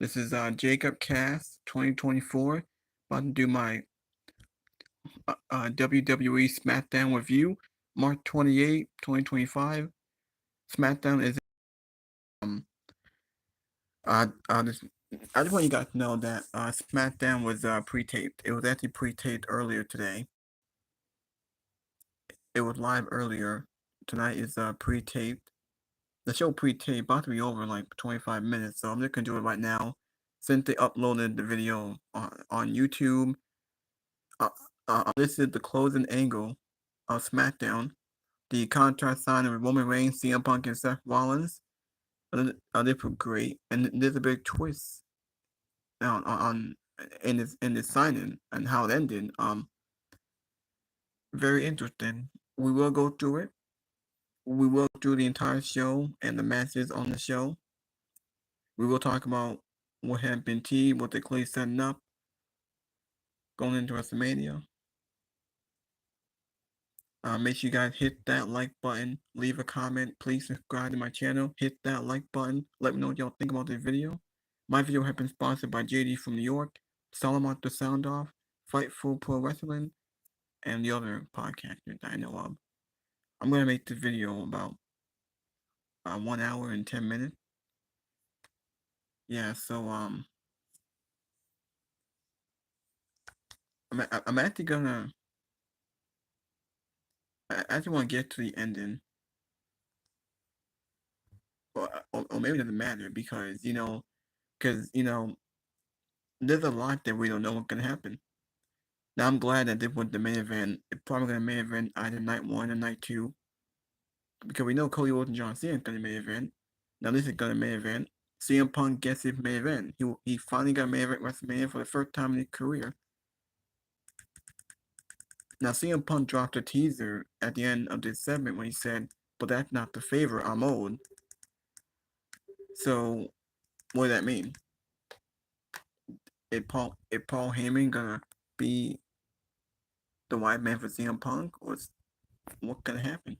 This is Jacob Cast 2024. About to do my WWE Smackdown review, March 28, 2025. Smackdown is um this, I just want you guys to know that Smackdown was pre-taped. It was actually pre-taped earlier today. It was live earlier. Tonight is pre-taped. The show pre-taped, about to be over in like 25 minutes, so I'm just gonna do it right now. Since they uploaded the video on YouTube. Uh, this is the closing angle of SmackDown. The contract signing with Roman Reigns, CM Punk, and Seth Rollins. They were great, and there's a big twist on in this signing and how it ended. Very interesting. We will go through it. We will go through the entire show and the matches on the show. We will talk about what had been teased, what they clearly setting up going into WrestleMania. Make sure you guys hit that like button, leave a comment, please subscribe to my channel, hit that like button, let me know what y'all think about this video. My video has been sponsored by JD from New York, Solomon the Sound Off, Fightful Pro Wrestling, and the other podcasters that I know of. I'm going to make this video about 1 hour and 10 minutes. Yeah, so I'm actually gonna, I actually want to get to the ending. Or maybe it doesn't matter because, there's a lot that we don't know what's gonna happen. Now I'm glad that this was the main event. It's probably gonna main event either night 1 or night 2. Because we know Cody Rhodes and John Cena is gonna main event. Now this is gonna main event. CM Punk gets his main event. He finally got main event WrestleMania for the first time in his career. Now CM Punk dropped a teaser at the end of this segment when he said, "But that's not the favor I'm owed." So what does that mean? Is Paul Heyman gonna be the white man for CM Punk, or what's gonna happen?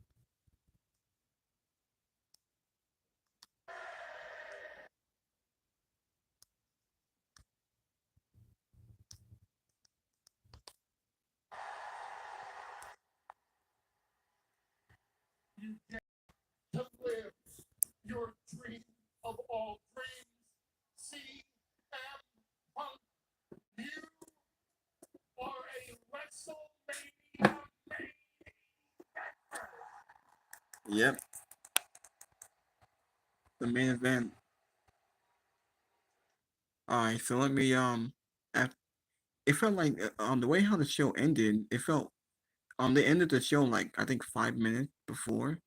You get to live your dream of all dreams. CM Punk, you are a WrestleMania main eventer. Yep, the main event. Alright, so let me it felt like the way how the show ended, it felt they ended the show like I think 5 minutes before.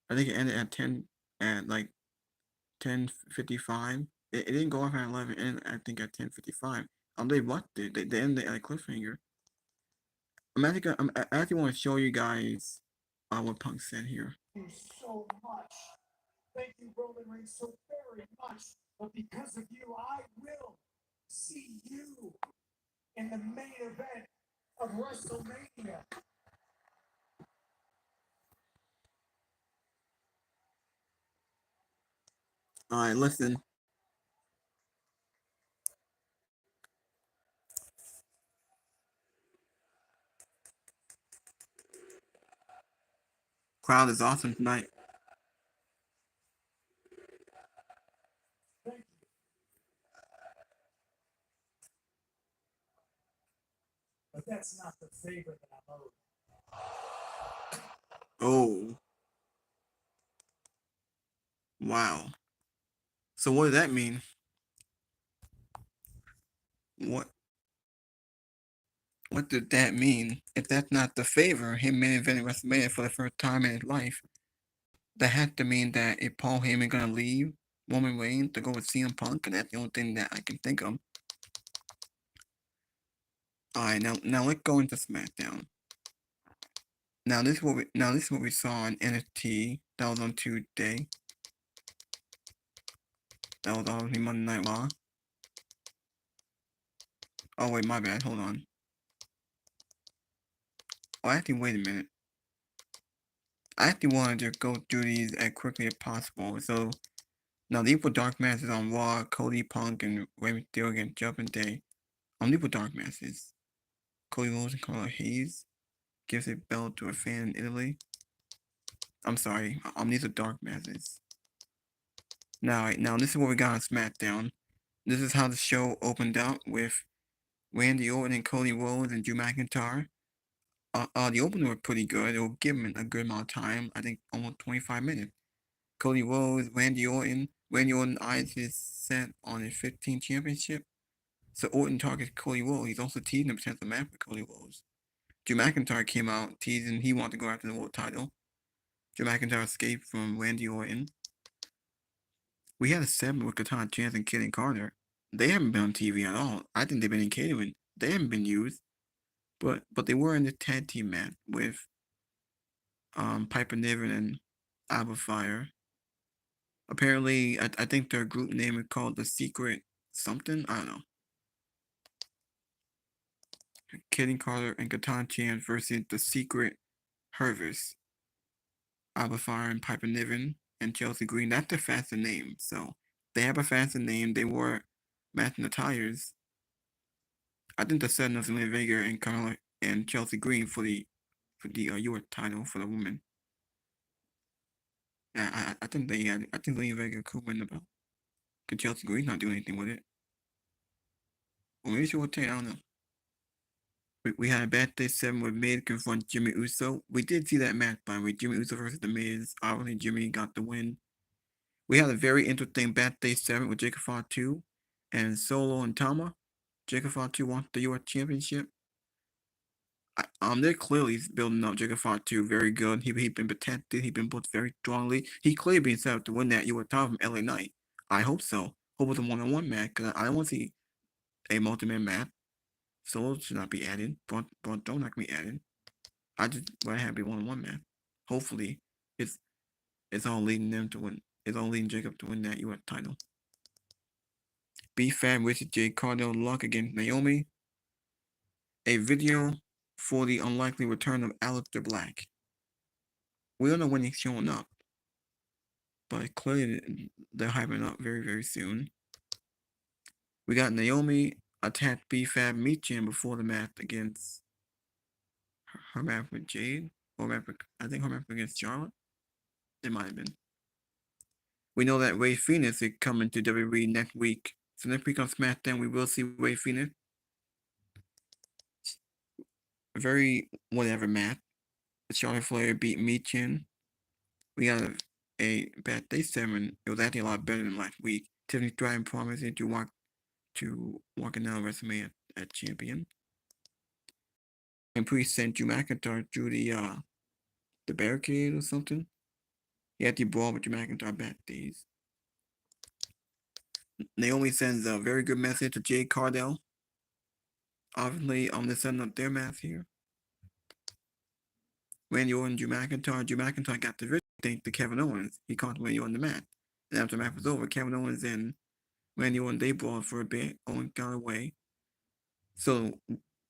I think it ended at 10:55. It didn't go off at 11, and I think at 10:55. They what they ended at a cliffhanger. I actually want to show you guys what Punk said here. Thank you so much. Thank you, Roman Reigns, so very much. But because of you, I will see you in the main event of WrestleMania. All right, listen. Crowd is awesome tonight. Thank you. But that's not the favor that I'm owed. Oh, wow. So what does that mean? What did that mean? If that's not the favor, him main eventing WrestleMania for the first time in his life, that had to mean that if Paul Heyman gonna leave Roman Reigns to go with CM Punk, and that's the only thing that I can think of. All right, now let's go into SmackDown. Now this is what we saw on NXT. That was on Tuesday. That was obviously Monday Night Raw. Oh wait, my bad. Hold on. Oh, actually, wait a minute. I actually wanted to go through these as quickly as possible. So Now the Equal Dark matches on Raw, Cody, Punk, and Rey Mysterio against Judgment Day. On the Equal Dark matches, Cody Rhodes and Carla Hayes gives a belt to a fan in Italy. I'm sorry, these are dark matches. Now this is what we got on SmackDown. This is how the show opened up with Randy Orton and Cody Rhodes and Drew McIntyre. The opener was pretty good. It will give him a good amount of time. I think almost 25 minutes. Cody Rhodes, Randy Orton. Randy Orton eyes his set on a 15 championship. So Orton targets Cody Rhodes. He's also teasing a potential match for Cody Rhodes. Drew McIntyre came out teasing he wanted to go after the world title. Drew McIntyre escaped from Randy Orton. We had a segment with Katana Chance and Kid and Carter. They haven't been on TV at all. I think they've been in catering. They haven't been used. But they were in the tag team match with Piper Niven and Alba Fire. Apparently, I think their group name is called The Secret something. I don't know. Kid Carter and Katana Chance versus The Secret Harvest. Alba Fire and Piper Niven and Chelsea Green. That's their faster name. So they have a faster name. They were matching the tires. I think they're setting up Zelina Vega and Carla and Chelsea Green for the US title for the women. Yeah, I think I think Zelina Vega could win the belt. Cause Chelsea Green's not doing anything with it. Or maybe she will take. I don't know. We had a bad day 7 with Miz confront Jimmy Uso. We did see that match, by the way. Jimmy Uso versus The Miz. Obviously, Jimmy got the win. We had a very interesting bad day 7 with Jacob Fatu and Solo and Tama. Jacob Fatu won the US Championship. They're clearly building up Jacob Fatu very good. He's been protected. He's been booked very strongly. He clearly been set up to win that US title from LA Knight. I hope so. Hope it's a one-on-one match because I don't want to see a multi-man match. Solo should not be added. Braun don't not be added. I just want to have a one-on-one match. Hopefully, it's all leading them to win. It's all leading Jacob to win that US title. B-Fab versus Jade Cargill luck against Naomi. A video for the unlikely return of Aleister Black. We don't know when he's showing up, but clearly they're hyping up very, very soon. We got Naomi attack B-Fab Michin before the match against her match with Jade, or I think her match against Charlotte. It might have been. We know that Rey Fenix is coming to WWE next week. So next week on SmackDown, we will see Rey Fenix. A very whatever match. Charlotte Flair beat Michin. We got a bad day 7. It was actually a lot better than last week. Tiffany Stratton promising to walk down WrestleMania at champion. And Priest sent Drew McIntyre through the barricade or something. He had to brawl with Drew McIntyre back days. Naomi sends a very good message to Jade Cargill. Obviously, they're setting up their match here. Randy Orton, Drew McIntyre got the victory thanks to Kevin Owens. He caught Randy Orton the match. And after the match was over, Kevin Owens and Randy Orton, they brawled for a bit. Owens got away. So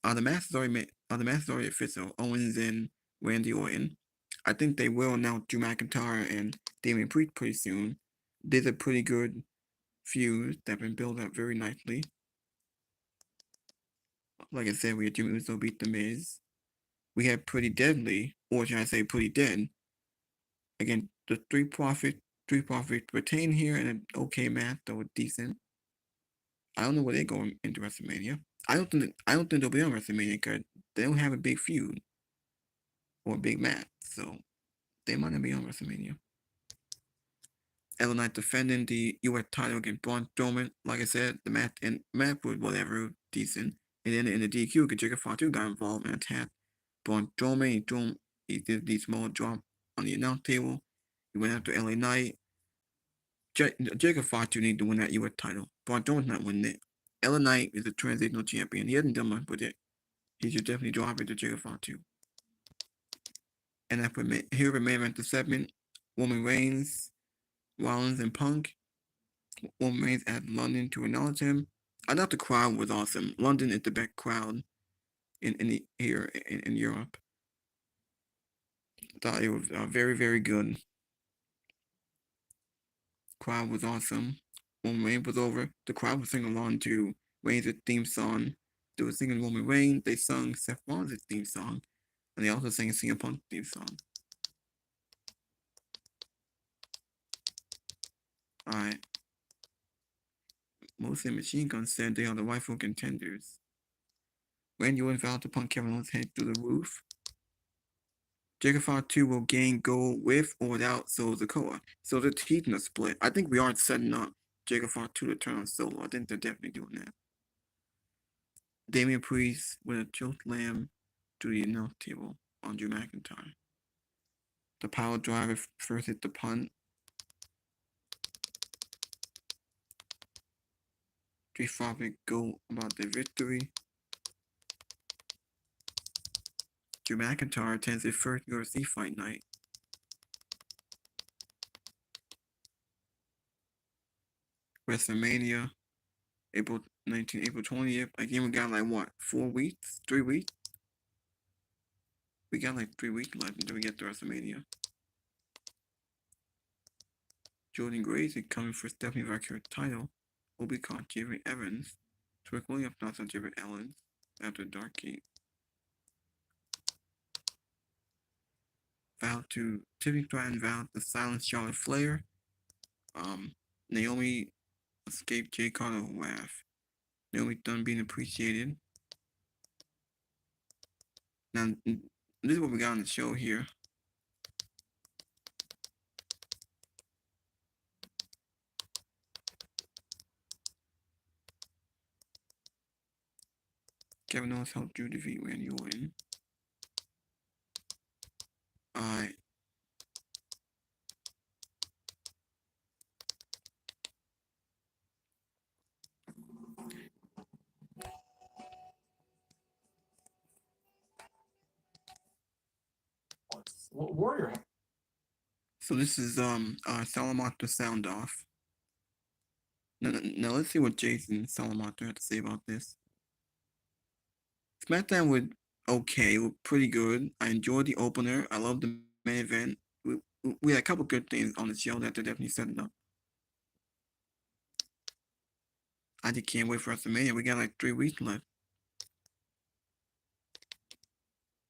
the match is already official. Owens and Randy Orton. I think they will announce Drew McIntyre and Damian Priest pretty soon. These are pretty good feuds that have been built up very nicely. Like I said, we had Jimmy Uso beat The Miz. We had Pretty Deadly, or should I say Pretty Dead. Again, the Street Profits retain here in an okay match, though decent. I don't know where they're going into WrestleMania. I don't think they'll be on WrestleMania because they don't have a big feud or a big match, so they might not be on WrestleMania. LA Knight defending the US title against Braun Strowman. Like I said, the match was whatever, decent. And then in the DQ, Jacob Fatu got involved and attacked Braun Strowman. He did the small drop on the announce table. He went after LA Knight. Jacob Fatu needed to win that US title. Braun Strowman's not winning it. LA Knight is a transitional champion. He hasn't done much with it. He should definitely drop it to Jacob Fatu. And here we main event the segment. Roman Reigns, Rollins, and Punk. Roman Reigns at London to acknowledge him. I thought the crowd was awesome. London is the best crowd in Europe. I thought it was very, very good. Crowd was awesome. When Reigns was over, the crowd was singing along to Reigns' theme song. They were singing Roman Reigns, they sung Seth Rollins' theme song, and they also sang CM Punk's theme song. Alright. Mostly Machine Gun said they are the rightful contenders. Randy Orton vowed to punch Kevin Owens' head through the roof. Jigsaw 2 will gain gold with or without Solo Sikoa. So the team are split. I think we are setting up Jigsaw 2 to turn on Solo. I think they're definitely doing that. Damian Priest with a choke slam to the announce table on Drew McIntyre. The power driver first hit the punt. Street Profit go about their victory. Drew McIntyre attends his first UFC fight night. WrestleMania, April 19th, April 20th. Again, we got like what, 4 weeks? 3 weeks? We got like 3 weeks left until we get to WrestleMania. Jordan Grace is coming for Stephanie Vacquer's title. Will be called Jerry Evans. Trick Williams knocks on Jerry Evans after Dark Gate. Tiffany Stratton vowed to silence Charlotte Flair. Naomi escaped Jay Carter's wrath. Naomi done being appreciated. Now, this is what we got on the show here. Kevin Owens helped Drew defeat Randy Orton. Alright. Warrior. So this is Salamander sound off. Now let's see what Jason Salamander had to say about this. Smackdown was okay, pretty good. I enjoyed the opener. I love the main event. We had a couple good things on the show that they're definitely setting up. I just can't wait for WrestleMania. We got like 3 weeks left.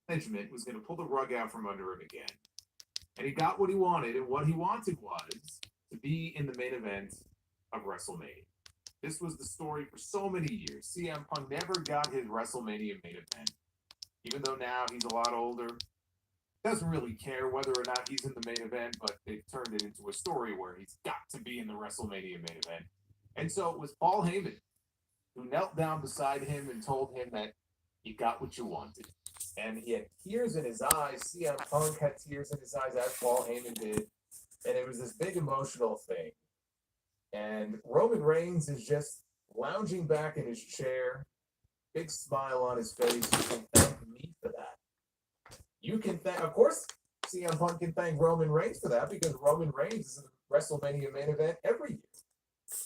Management was going to pull the rug out from under him again. And he got what he wanted, and what he wanted was to be in the main event of WrestleMania. This was the story for so many years. CM Punk never got his WrestleMania main event. Even though now he's a lot older, doesn't really care whether or not he's in the main event, but they've turned it into a story where he's got to be in the WrestleMania main event. And so it was Paul Heyman who knelt down beside him and told him that you got what you wanted. And he had tears in his eyes. CM Punk had tears in his eyes, as Paul Heyman did. And it was this big emotional thing. And Roman Reigns is just lounging back in his chair, big smile on his face. You can thank me for that. You can thank, of course, CM Punk can thank Roman Reigns for that because Roman Reigns is in the WrestleMania main event every year.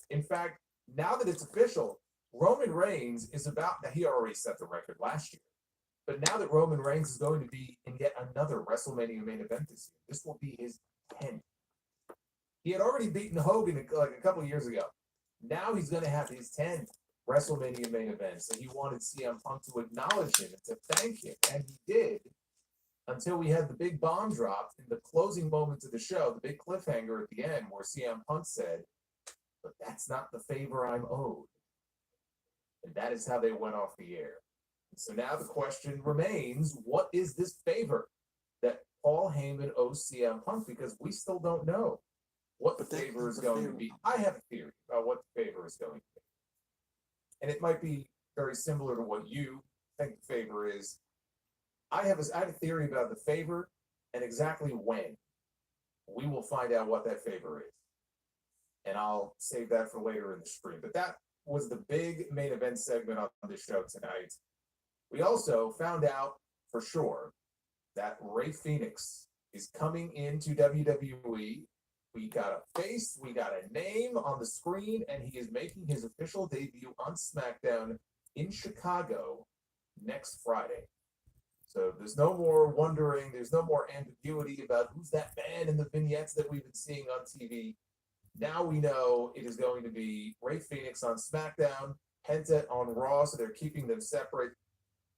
In fact, now that it's official, Roman Reigns is about, now he already set the record last year, but now that Roman Reigns is going to be in yet another WrestleMania main event this year, this will be his 10th. He had already beaten Hogan like a couple of years ago. Now he's going to have his 10th WrestleMania main event. So he wanted CM Punk to acknowledge him and to thank him. And he did until we had the big bomb drop in the closing moments of the show, the big cliffhanger at the end where CM Punk said, but that's not the favor I'm owed. And that is how they went off the air. So now the question remains, what is this favor that Paul Heyman owes CM Punk? Because we still don't know what the favor is going to be. I have a theory about what the favor is going to be. And it might be very similar to what you think the favor is. I have a theory about the favor and exactly when. We will find out what that favor is. And I'll save that for later in the stream. But that was the big main event segment on the show tonight. We also found out for sure that Rey Fenix is coming into WWE. We got a face, we got a name on the screen, and he is making his official debut on Smackdown in Chicago next Friday. So there's no more wondering, there's no more ambiguity about who's that man in the vignettes that we've been seeing on TV. Now we know it is going to be Rey Fenix on SmackDown, Penta on Raw, so they're keeping them separate.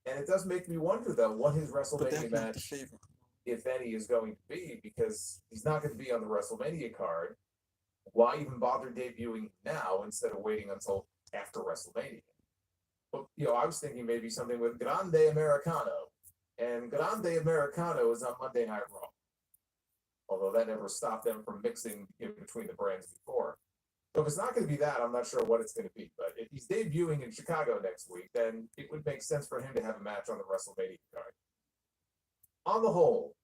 And it does make me wonder, though, what his But WrestleMania that's not the match, favorite. if any, is going to be, because he's not going to be on the WrestleMania card. Why even bother debuting now instead of waiting until after WrestleMania? But, I was thinking maybe something with Grande Americano. And Grande Americano is on Monday Night Raw. Although that never stopped them from mixing in between the brands before. So if it's not going to be that, I'm not sure what it's going to be. But if he's debuting in Chicago next week, then it would make sense for him to have a match on the WrestleMania card. On the whole,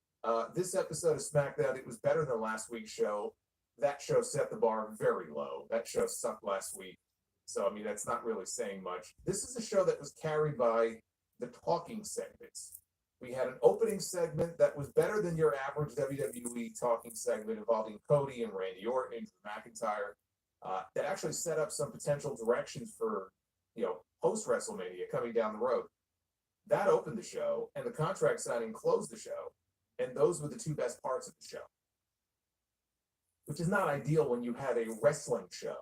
this episode of SmackDown, it was better than last week's show. That show set the bar very low. That show sucked last week. So, I mean, that's not really saying much. This is a show that was carried by the talking segments. We had an opening segment that was better than your average WWE talking segment involving Cody and Randy Orton and Drew McIntyre. That actually set up some potential directions for, post WrestleMania coming down the road. That opened the show, and the contract signing closed the show, and those were the two best parts of the show. Which is not ideal when you have a wrestling show.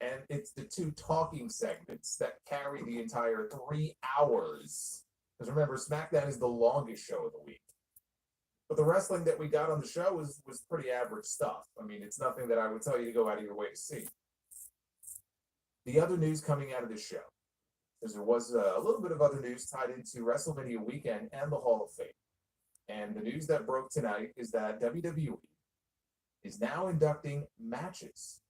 And it's the two talking segments that carry the entire 3 hours. Because remember, SmackDown is the longest show of the week. But the wrestling that we got on the show was pretty average stuff. I mean, it's nothing that I would tell you to go out of your way to see. The other news coming out of this show, because there was a little bit of other news tied into WrestleMania weekend and the Hall of Fame. And the news that broke tonight is that WWE is now inducting matches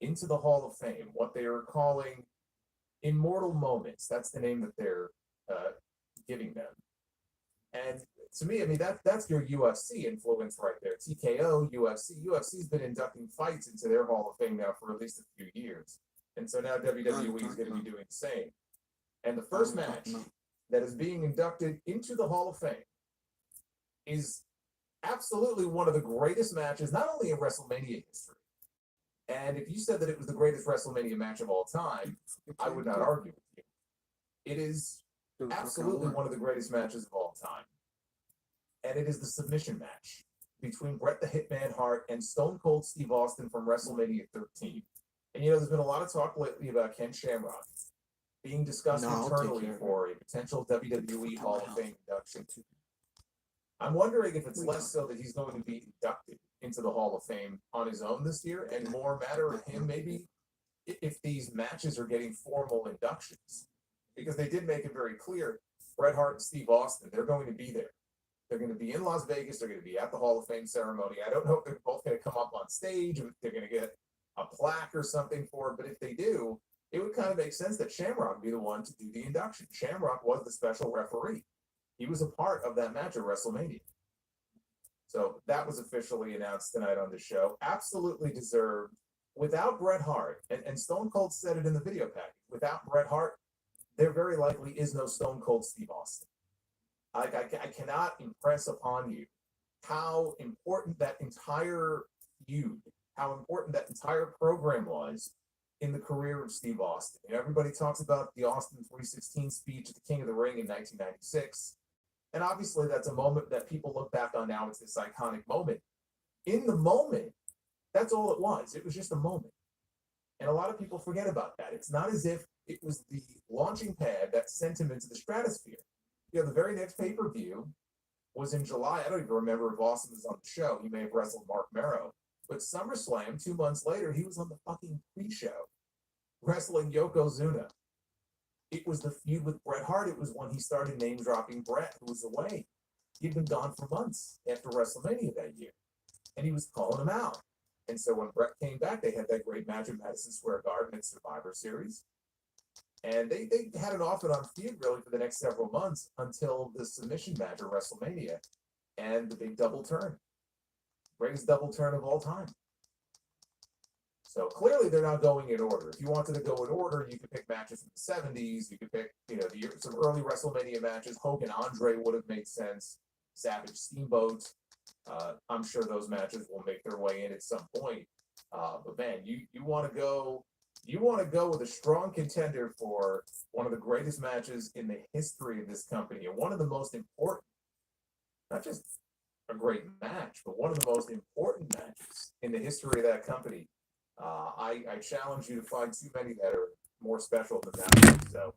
into the Hall of Fame, what they are calling immortal moments. That's the name that they're giving them. And to me, I mean, that's your UFC influence right there. TKO, UFC. UFC's been inducting fights into their Hall of Fame now for at least a few years. And so now WWE is going to be doing the same. And the first match that is being inducted into the Hall of Fame is absolutely one of the greatest matches, not only in WrestleMania history. And if you said that it was the greatest WrestleMania match of all time, I would not argue with you. It is absolutely one of the greatest matches of all time. And it is the submission match between Bret the Hitman Hart and Stone Cold Steve Austin from WrestleMania 13. And there's been a lot of talk lately about Ken Shamrock being discussed internally for a potential WWE Hall of Fame induction. I'm wondering if it's less so that he's going to be inducted into the Hall of Fame on his own this year, and more a matter of him maybe if these matches are getting formal inductions. Because they did make it very clear, Bret Hart and Steve Austin, they're going to be there. They're going to be in Las Vegas. They're going to be at the Hall of Fame ceremony. I don't know if they're both going to come up on stage, or if they're going to get a plaque or something for it, but if they do, it would kind of make sense that Shamrock be the one to do the induction. Shamrock was the special referee. He was a part of that match at WrestleMania. So that was officially announced tonight on the show. Absolutely deserved. Without Bret Hart, and Stone Cold said it in the video package, without Bret Hart, there very likely is no Stone Cold Steve Austin. I cannot impress upon you how important that entire feud, how important that entire program was in the career of Steve Austin. Everybody talks about the Austin 316 speech at the King of the Ring in 1996. And obviously that's a moment that people look back on now. It's this iconic moment. In the moment, that's all it was. It was just a moment. And a lot of people forget about that. It's not as if it was the launching pad that sent him into the stratosphere. The very next pay-per-view was in July. I don't even remember if Austin was on the show. He may have wrestled Mark Merrow. But SummerSlam, 2 months later, he was on the fucking pre-show wrestling Yokozuna. It was the feud with Bret Hart. It was when he started name-dropping Bret, who was away. He'd been gone for months after WrestleMania that year. And he was calling him out. And so when Bret came back, they had that great match at Madison Square Garden at Survivor Series. And they had an off and on feud really for the next several months until the submission match at WrestleMania and the big double turn. Greatest double turn of all time. So clearly they're not going in order. If you wanted to go in order, you could pick matches from the 70s. You could pick, some early WrestleMania matches. Hogan Andre would have made sense. Savage Steamboat. I'm sure those matches will make their way in at some point. But man, you want to go. You want to go with a strong contender for one of the greatest matches in the history of this company, and one of the most important, not just a great match, but one of the most important matches in the history of that company. I challenge you to find too many that are more special than that one. So,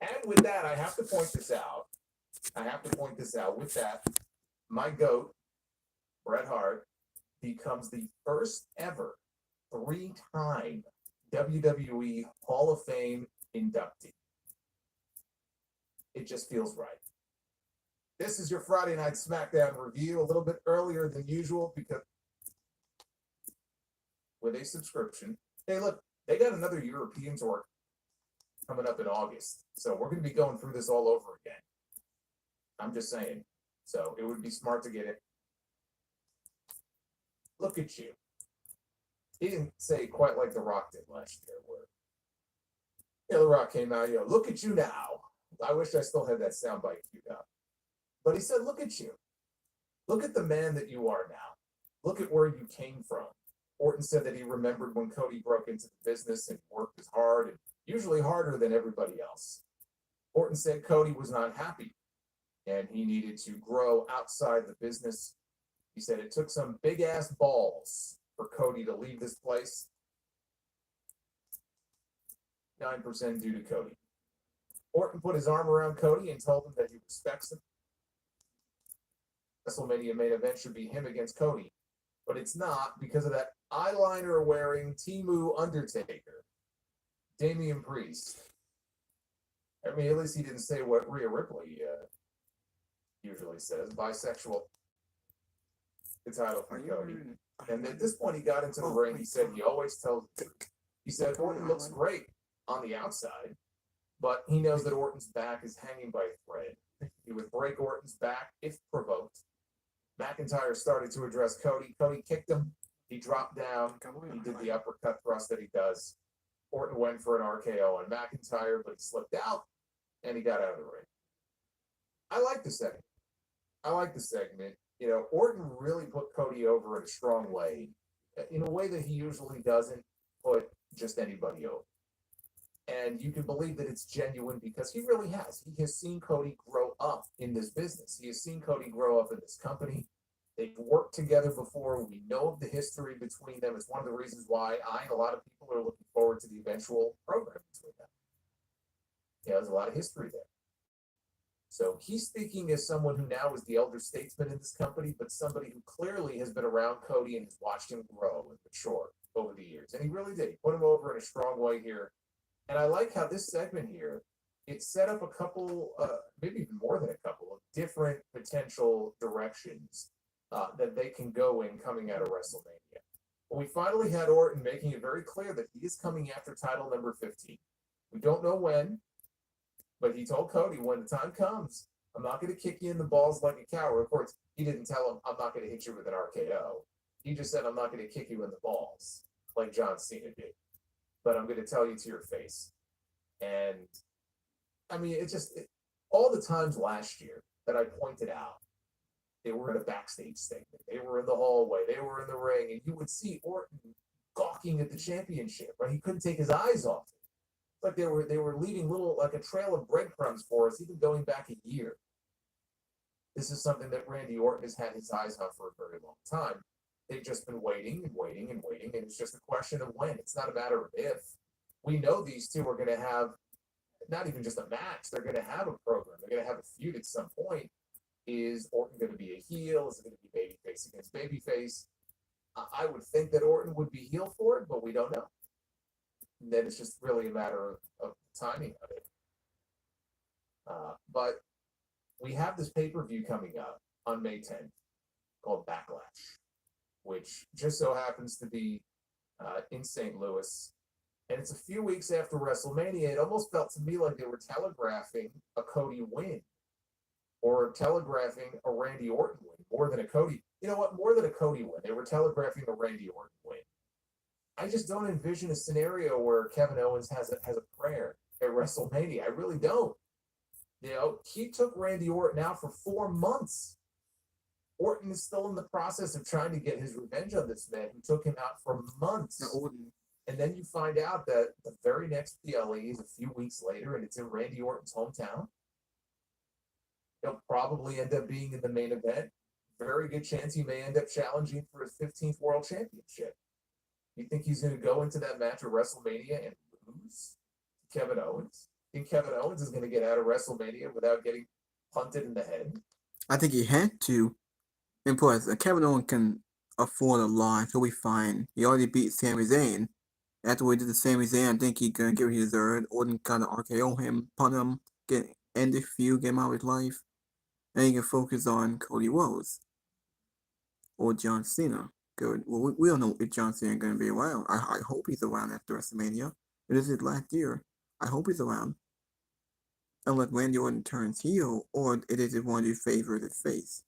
and with that, I have to point this out. With that, my GOAT, Bret Hart, becomes the first ever 3-time WWE Hall of Fame inductee. It just feels right. This is your Friday Night Smackdown review, a little bit earlier than usual because with a subscription. Hey, look, they got another European tour coming up in August. So we're going to be going through this all over again. I'm just saying. So it would be smart to get it. Look at you. He didn't say it quite like The Rock did last year, where The Rock came out, look at you now. I wish I still had that soundbite queued up. But he said, look at you. Look at the man that you are now. Look at where you came from. Orton said that he remembered when Cody broke into the business and worked as hard, and usually harder than everybody else. Orton said Cody was not happy, and he needed to grow outside the business. He said it took some big-ass balls for Cody to leave this place. 9% due to Cody. Orton put his arm around Cody and told him that he respects him. WrestleMania main event should be him against Cody, but it's not because of that eyeliner-wearing Timu Undertaker, Damian Priest. I mean, at least he didn't say what Rhea Ripley usually says, bisexual. The title for Cody. And at this point, he got into the ring. He said he always tells the truth. He said Orton looks great on the outside, but he knows that Orton's back is hanging by a thread. He would break Orton's back if provoked. McIntyre started to address Cody. Cody kicked him. He dropped down. He did the uppercut thrust that he does. Orton went for an RKO on McIntyre, but he slipped out, and he got out of the ring. I like the segment. Orton really put Cody over in a strong way, in a way that he usually doesn't put just anybody over. And you can believe that it's genuine because he really has. He has seen Cody grow up in this business. He has seen Cody grow up in this company. They've worked together before. We know of the history between them. It's one of the reasons why I and a lot of people are looking forward to the eventual program between them. There's a lot of history there. So he's speaking as someone who now is the elder statesman in this company, but somebody who clearly has been around Cody and has watched him grow and mature over the years. And he really did. He put him over in a strong way here. And I like how this segment here, it set up a couple, maybe even more than a couple, of different potential directions that they can go in coming out of WrestleMania. Well, we finally had Orton making it very clear that he is coming after title number 15. We don't know when, but he told Cody, when the time comes, I'm not going to kick you in the balls like a coward. Of course, he didn't tell him, I'm not going to hit you with an RKO. He just said, I'm not going to kick you in the balls like John Cena did. But I'm going to tell you to your face. And, I mean, all the times last year that I pointed out, they were in a backstage segment. They were in the hallway. They were in the ring. And you would see Orton gawking at the championship, right? He couldn't take his eyes off it. It's like they were leaving like a trail of breadcrumbs for us, even going back a year. This is something that Randy Orton has had his eyes on for a very long time. They've just been waiting and waiting and waiting, and it's just a question of when. It's not a matter of if. We know these two are going to have not even just a match. They're going to have a program. They're going to have a feud at some point. Is Orton going to be a heel? Is it going to be babyface against babyface? I would think that Orton would be heel for it, but we don't know. And then it's just really a matter of timing of it. But we have this pay-per-view coming up on May 10th called Backlash, which just so happens to be in St. Louis. And it's a few weeks after WrestleMania. It almost felt to me like they were telegraphing a Cody win or telegraphing a Randy Orton win more than a Cody. You know what? More than a Cody win. They were telegraphing a Randy Orton win. I just don't envision a scenario where Kevin Owens has a prayer at WrestleMania. I really don't. He took Randy Orton out for 4 months. Orton is still in the process of trying to get his revenge on this man who took him out for months. And then you find out that the very next PLE is a few weeks later, and it's in Randy Orton's hometown. He'll probably end up being in the main event. Very good chance he may end up challenging for his 15th World Championship. You think he's going to go into that match at WrestleMania and lose to Kevin Owens? Think Kevin Owens is going to get out of WrestleMania without getting punted in the head? I think he had to. And plus, Kevin Owens can afford a loss. He'll be fine. He already beat Sami Zayn. After we did the Sami Zayn, I think he gonna get what he deserved. Orton kind of RKO him, punt him, end the feud, get him out of his life. And he can focus on Cody Rhodes or John Cena. Good. Well, we don't know if John Cena is going to be around. I hope he's around after WrestleMania. It is his last year. I hope he's around. Unless Randy Orton turns heel, or it is one of your favorite face.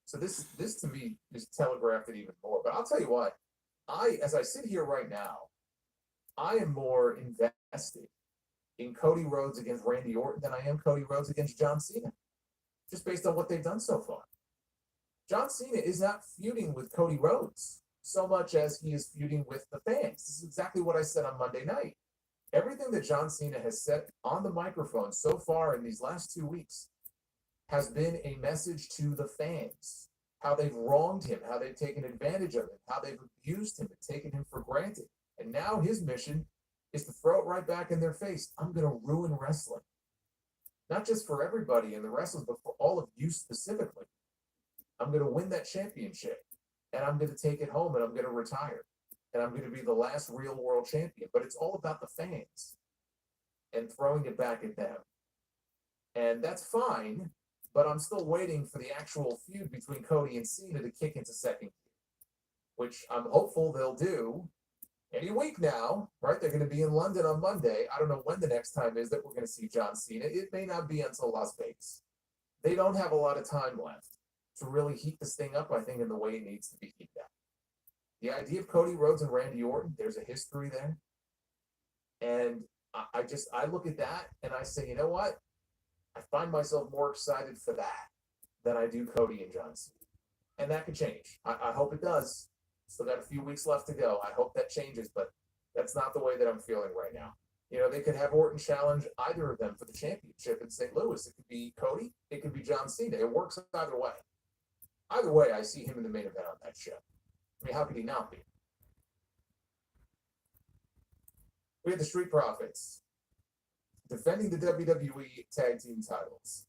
So this to me just telegraphed it even more. But I'll tell you what, as I sit here right now, I am more invested in Cody Rhodes against Randy Orton than I am Cody Rhodes against John Cena, just based on what they've done so far. John Cena is not feuding with Cody Rhodes so much as he is feuding with the fans. This is exactly what I said on Monday night. Everything that John Cena has said on the microphone so far in these last 2 weeks has been a message to the fans, how they've wronged him, how they've taken advantage of him, how they've abused him and taken him for granted. And now his mission is to throw it right back in their face. I'm going to ruin wrestling. Not just for everybody in the wrestlers, but for all of you specifically. I'm going to win that championship, and I'm going to take it home, and I'm going to retire, and I'm going to be the last real world champion. But it's all about the fans and throwing it back at them. And that's fine, but I'm still waiting for the actual feud between Cody and Cena to kick into second gear, which I'm hopeful they'll do any week now, right? They're going to be in London on Monday. I don't know when the next time is that we're going to see John Cena. It may not be until Las Vegas. They don't have a lot of time left to really heat this thing up, I think, in the way it needs to be heated up. The idea of Cody Rhodes and Randy Orton, there's a history there. And I look at that and I say, you know what? I find myself more excited for that than I do Cody and John Cena. And that could change. I hope it does. Still got a few weeks left to go. I hope that changes, but that's not the way that I'm feeling right now. You know, they could have Orton challenge either of them for the championship in St. Louis. It could be Cody. It could be John Cena. It works either way. Either way, I see him in the main event on that show. I mean, how could he not be? We have the Street Profits defending the WWE Tag Team titles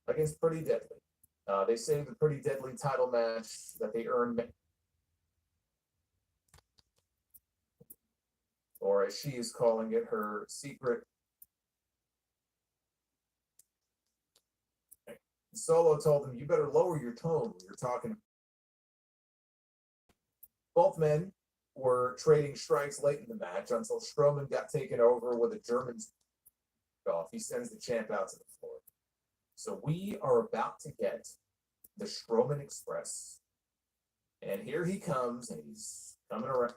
against Pretty Deadly. They saved the Pretty Deadly title match that they earned, or as she is calling it, her secret. Solo told them, you better lower your tone when you're talking. Both men were trading strikes late in the match until Strowman got taken over with a German off. He sends the champ out to the floor. So we are about to get the Strowman Express. And here he comes, and he's coming around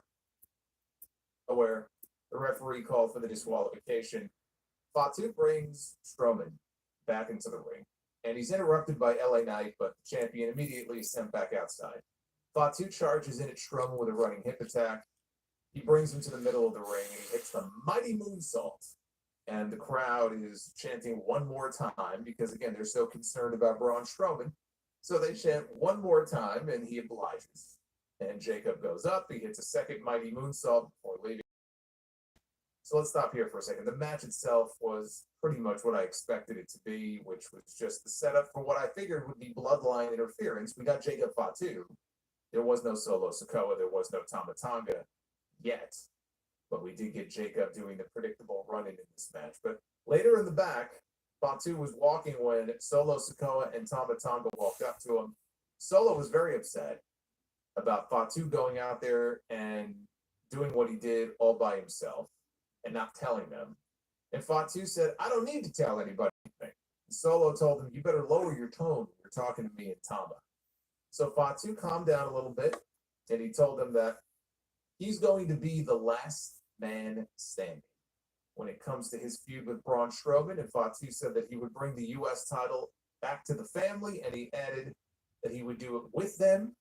where the referee called for the disqualification. Fatu brings Strowman back into the ring. And he's interrupted by LA Knight, but the champion immediately is sent back outside. Fatu charges in at Strowman with a running hip attack. He brings him to the middle of the ring, and he hits the mighty moonsault. And the crowd is chanting one more time because, again, they're so concerned about Braun Strowman. So they chant one more time, and he obliges. And Jacob goes up. He hits a second mighty moonsault before leaving. So let's stop here for a second. The match itself was pretty much what I expected it to be, which was just the setup for what I figured would be bloodline interference. We got Jacob Fatu. There was no Solo Sikoa. There was no Tama Tonga yet. But we did get Jacob doing the predictable run-in in this match. But later in the back, Fatu was walking when Solo Sikoa and Tama Tonga walked up to him. Solo was very upset about Fatu going out there and doing what he did all by himself and not telling them. And Fatu said, I don't need to tell anybody anything. Solo told him, you better lower your tone when you're talking to me and Tama. So Fatu calmed down a little bit, and he told them that he's going to be the last man standing when it comes to his feud with Braun Strowman. And Fatu said that he would bring the U.S. title back to the family, and he added that he would do it with them.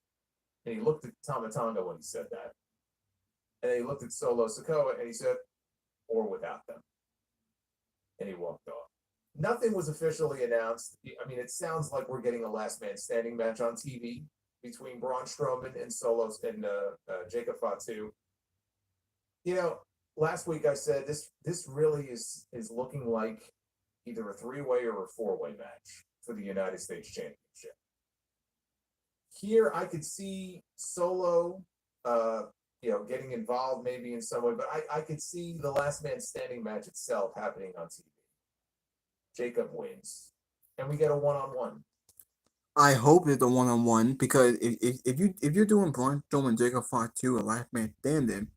And he looked at Tama Tonga when he said that. And then he looked at Solo Sikoa, and he said, or without them. And he walked off. Nothing was officially announced. I mean, it sounds like we're getting a last man standing match on TV between Braun Strowman and Solos and Jacob Fatu. Last week I said this really is looking like either a 3-way or a 4-way match for the United States Championship. Here I could see Solo, getting involved maybe in some way, but I could see the last man standing match itself happening on TV. Jacob wins, and we get a one-on-one. I hope it's a one-on-one because if you're doing Braun Strowman and Jacob Fatu a last man standing,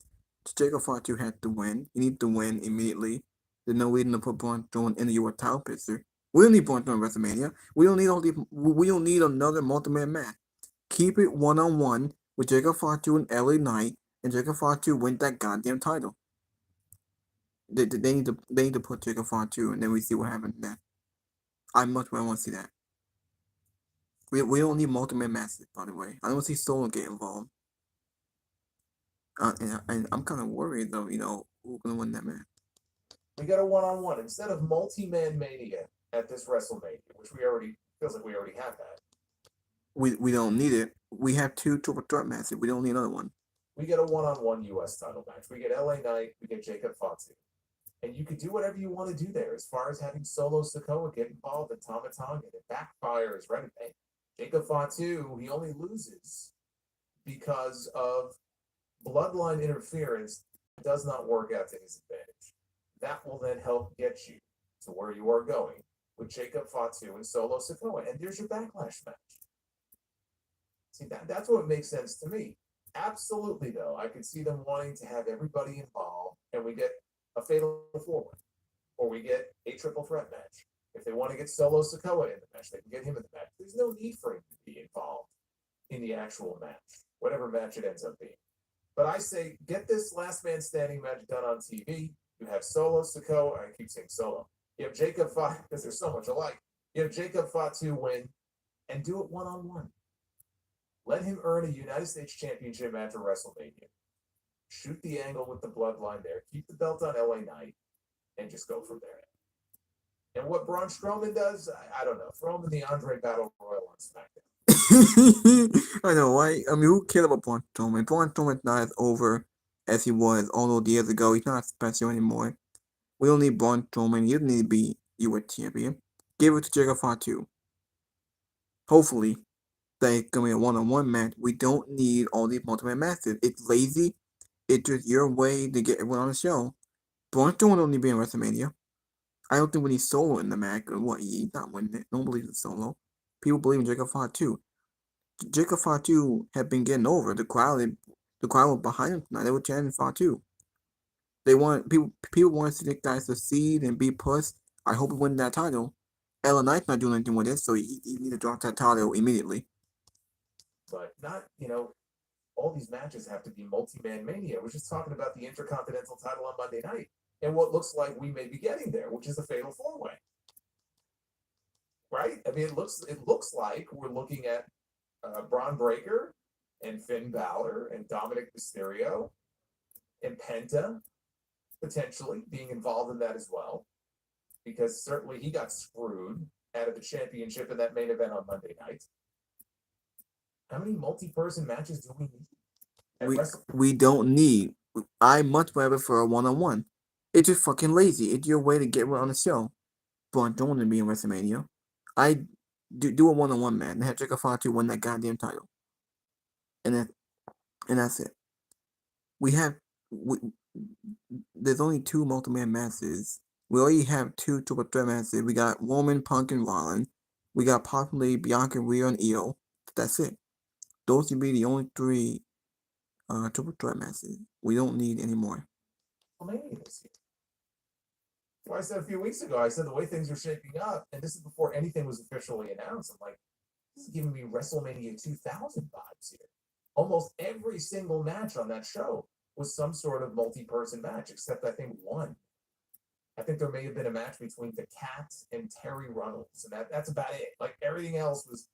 Jacob Fatu has to win. You need to win immediately. There's no reason to put Braun Strowman in the U.S. title picture. We don't need Braun Strowman at WrestleMania. We don't need We don't need another multi-man match. Keep it one-on-one with Jacob Fatu and LA Knight, and Jacob Fatu win that goddamn title. They need to put Jacob Fatu, and then we see what happens next. I much rather want to see that. We don't need multi-man matches, by the way. I don't see Solo get involved. And I'm kind of worried, though, who's going to win that match. We got a one-on-one instead of multi-man mania at this WrestleMania, which feels like we already have that. We don't need it. We have 2 triple threat matches. We don't need another one. We get a one-on-one U.S. title match. We get LA Knight. We get Jacob Fatu. And you could do whatever you want to do there as far as having Solo Sikoa get involved in Tama Tonga. It backfires, right? And Jacob Fatu, he only loses because of bloodline interference. Does not work out to his advantage. That will then help get you to where you are going with Jacob Fatu and Solo Sikoa. And there's your backlash match. See, that's what makes sense to me. Absolutely, though, I could see them wanting to have everybody involved, and we get a fatal 4-way, or we get a triple threat match. If they want to get Solo Sikoa in the match, they can get him in the match. There's no need for him to be involved in the actual match, whatever match it ends up being. But I say, get this last man standing match done on TV. You have Solo Sikoa, I keep saying Solo. You have Jacob Fatu, because they're so much alike. You have Jacob Fatu win, and do it one-on-one. Let him earn a United States Championship match at WrestleMania. Shoot the angle with the bloodline there. Keep the belt on LA Knight, and just go from there. And what Braun Strowman does, I don't know. Throw him in the Andre Battle Royal on SmackDown. I know, right? I mean, who cares about Braun Strowman? Braun Strowman's not as over as he was all those years ago. He's not special anymore. We don't need Braun Strowman. He doesn't need to be U.S. champion. Give it to Jacob Fatu. Hopefully, that's going to be a one-on-one match. We don't need all these multi-man matches. It's lazy. It's just your way to get everyone on the show. Braun Strowman don't need to be in WrestleMania. I don't think we need Solo in the match. What? He's not winning it. No one believes in Solo. People believe in Jacob Fatu. Jacob Fatu had been getting over. The crowd was behind him tonight. They were chanting Fatu. They want people want to see the guy succeed and be pushed. I hope he wins that title. LA Knight's not doing anything with it, so he needs to drop that title immediately. But not, all these matches have to be multi-man mania. We're just talking about the Intercontinental title on Monday night and what looks like we may be getting there, which is a fatal 4-way. Right? I mean, it looks like we're looking at Braun Breaker and Finn Balor and Dominic Mysterio and Penta potentially being involved in that as well, because certainly he got screwed out of the championship in that main event on Monday night. How many multi-person matches do we need? We don't need. I much rather for a one-on-one. It's just fucking lazy. It's your way to get on the show. Braun Strowman to be in WrestleMania. I do a one-on-one match and have Jacob Fatu win that goddamn title. And that's it. There's only 2 multi-man matches. We already have 2 triple threat matches. We got Roman, Punk, and Rollins. We got possibly Bianca, Rhea, and Io. That's it. Those would be the only 3 triple threat matches. We don't need any more. So I said a few weeks ago, I said the way things are shaping up, and this is before anything was officially announced, I'm like, this is giving me WrestleMania 2000 vibes here. Almost every single match on that show was some sort of multi-person match, except I think one. I think there may have been a match between the Cat and Terry Runnels, and that's about it. Like, everything else was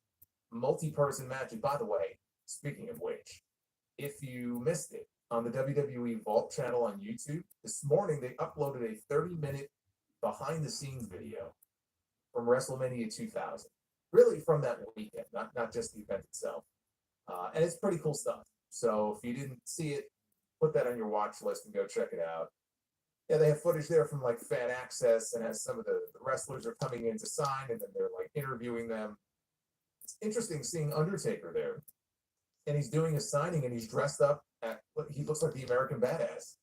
multi-person matches. By the way, speaking of which, if you missed it on the WWE Vault channel on YouTube, this morning they uploaded a 30-minute behind-the-scenes video from WrestleMania 2000. Really from that weekend, not just the event itself. And it's pretty cool stuff. So if you didn't see it, put that on your watch list and go check it out. Yeah, they have footage there from like fan access, and as some of the wrestlers are coming in to sign, and then they're like interviewing them. It's interesting seeing Undertaker there, and he's doing a signing, and he's dressed up he looks like the American Badass.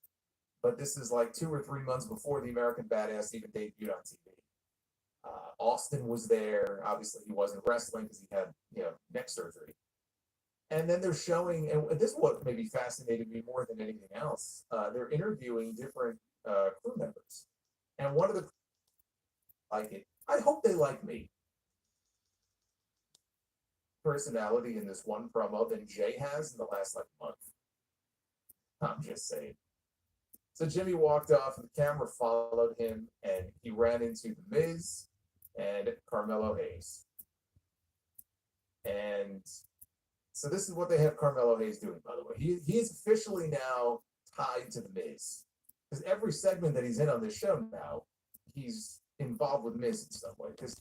But this is like 2 or 3 months before the American Badass even debuted on TV. Austin was there. Obviously, he wasn't wrestling because he had neck surgery. And then they're showing, and this is what maybe fascinated me more than anything else. They're interviewing different crew members, and one of the like it. I hope they like me. Personality in this one promo than Jay has in the last like month. I'm just saying. So Jimmy walked off, and the camera followed him, and he ran into The Miz and Carmelo Hayes. And so this is what they have Carmelo Hayes doing, by the way. He is officially now tied to The Miz. Because every segment that he's in on this show now, he's involved with Miz in some way. Because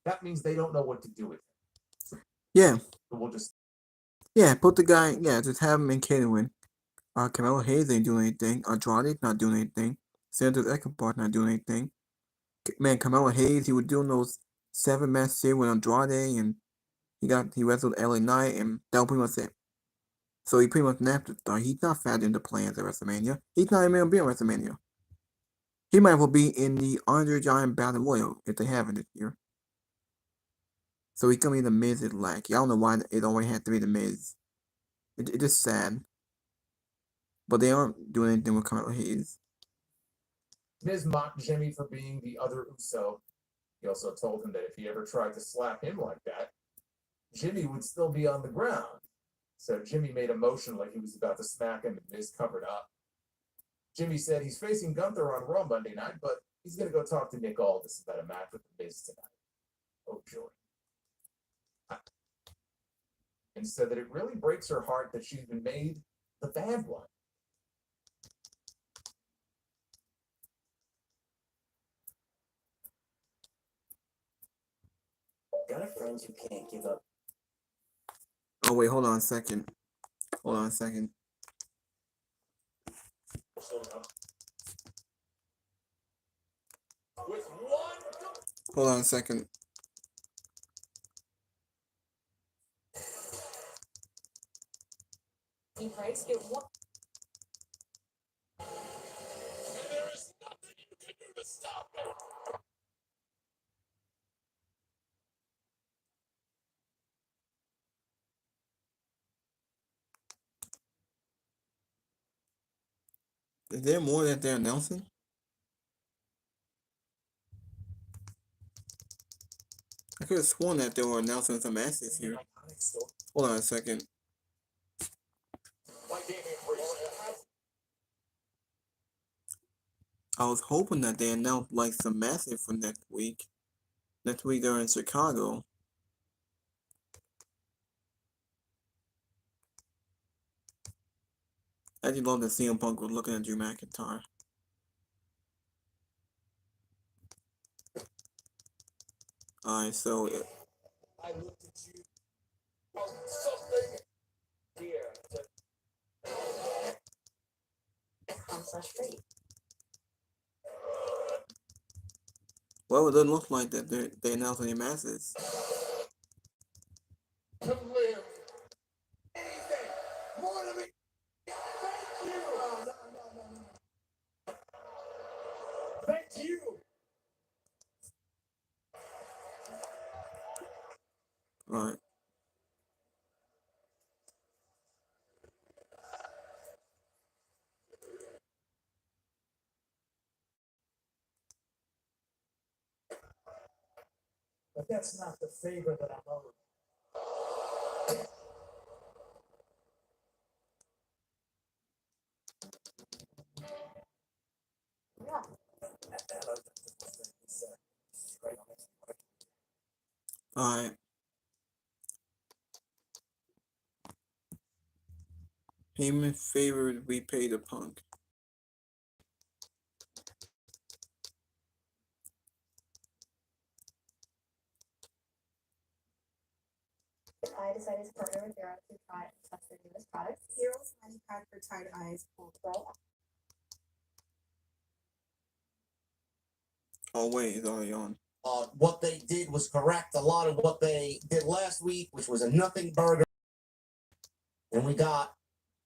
that means they don't know what to do with him. Yeah. So we'll just... Yeah, put the guy, just have him in catering. Carmelo Hayes ain't doing anything. Andrade's not doing anything. Santos Escobar's not doing anything. Man, Carmelo Hayes, he was doing those 7-match series with Andrade, and he wrestled LA Knight, and that was pretty much it. So he pretty much an afterthought. He's not factored into plans at WrestleMania. He's not even gonna be at WrestleMania. He might as well be in the Andre Giant Battle Royal if they have it this year. So he's gonna be the Miz's lackey. I don't know why it always had to be the Miz. It's just sad. But they aren't doing anything with Carmelo Hayes. Miz mocked Jimmy for being the other Uso. He also told him that if he ever tried to slap him like that, Jimmy would still be on the ground. So Jimmy made a motion like he was about to smack him, and Miz covered up. Jimmy said he's facing Gunther on Raw Monday night, but he's going to go talk to Nick Aldis about a match with the Miz tonight. Oh, joy. And said that it really breaks her heart that she's been made the bad one. Got a friend who can't give up. Oh wait, hold on a second. Hold on a second. With one. Hold on a second. Price get one. And there is nothing you can do to stop it. Is there more that they're announcing? I could have sworn that they were announcing some matches here. Hold on a second. I was hoping that they announced like some matches for next week. Next week they're in Chicago. I just love that CM Punk was looking at Drew McIntyre. Alright, so I looked at you. Something here. I'm frustrated. well, it doesn't look like that they announced any matches. To live. Anything more to me. Thank you. No. Thank you. Alright. But that's not the favor that I'm owed. Yeah. Alright. Payment favored we pay the Punk. I decided to partner with Hero to try and test their newest products. Hero's manufactured for tight eyes. Oh wait, it's already on. What they did was correct a lot of what they did last week, which was a nothing burger. And we got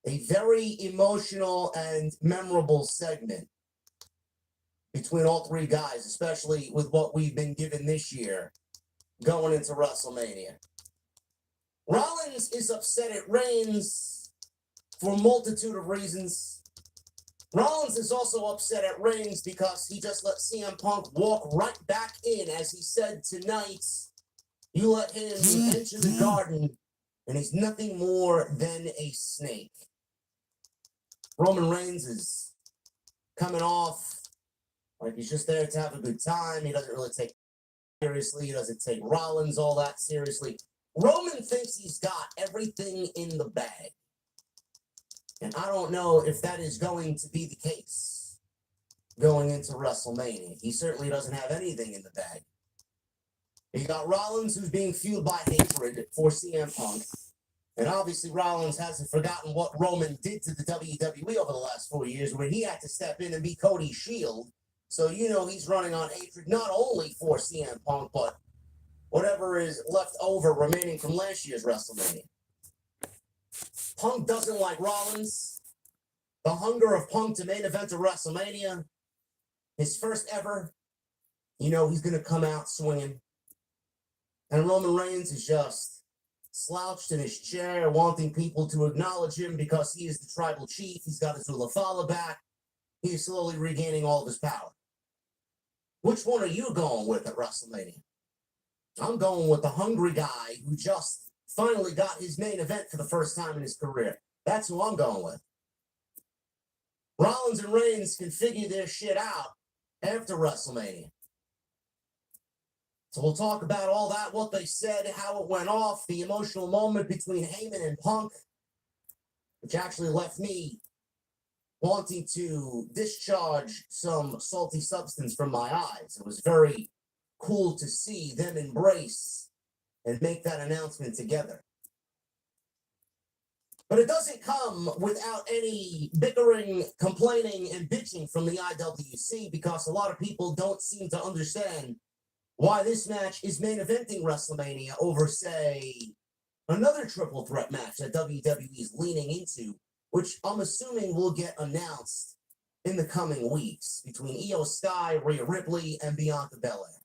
a very emotional and memorable segment between all three guys, especially with what we've been given this year going into WrestleMania. Rollins is upset at Reigns for a multitude of reasons. Rollins is also upset at Reigns because he just let CM Punk walk right back in, as he said tonight. You let him enter the garden, and he's nothing more than a snake. Roman Reigns is coming off like he's just there to have a good time. He doesn't really take it seriously. He doesn't take Rollins all that seriously. Roman thinks he's got everything in the bag. And I don't know if that is going to be the case going into WrestleMania. He certainly doesn't have anything in the bag. You got Rollins, who's being fueled by hatred for CM Punk. And obviously Rollins hasn't forgotten what Roman did to the WWE over the last 4 years, where he had to step in and be Cody's shield. So you know he's running on hatred not only for CM Punk, but whatever is left over remaining from last year's WrestleMania. Punk doesn't like Rollins. The hunger of Punk to main event of WrestleMania, his first ever, you know he's going to come out swinging. And Roman Reigns is just slouched in his chair, wanting people to acknowledge him because he is the tribal chief. He's got his Ulafala back. He is slowly regaining all of his power. Which one are you going with at WrestleMania? I'm going with the hungry guy who just finally got his main event for the first time in his career. That's who I'm going with. Rollins and Reigns can figure their shit out after WrestleMania. So we'll talk about all that, what they said, how it went off, the emotional moment between Heyman and Punk, which actually left me wanting to discharge some salty substance from my eyes. It was very cool to see them embrace and make that announcement together. But it doesn't come without any bickering, complaining, and bitching from the IWC, because a lot of people don't seem to understand why this match is main eventing WrestleMania over, say, another triple threat match that WWE is leaning into, which I'm assuming will get announced in the coming weeks between Io Sky, Rhea Ripley, and Bianca Belair.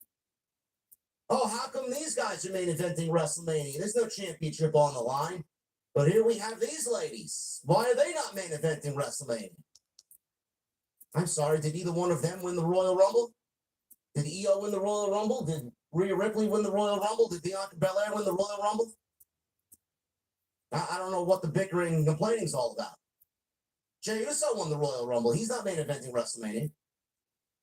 Oh, how come these guys are main eventing WrestleMania? There's no championship on the line. But here we have these ladies. Why are they not main eventing WrestleMania? I'm sorry, did either one of them win the Royal Rumble? Did Io win the Royal Rumble? Did Rhea Ripley win the Royal Rumble? Did Bianca Belair win the Royal Rumble? I don't know what the bickering and complaining is all about. Jey Uso won the Royal Rumble. He's not main eventing WrestleMania.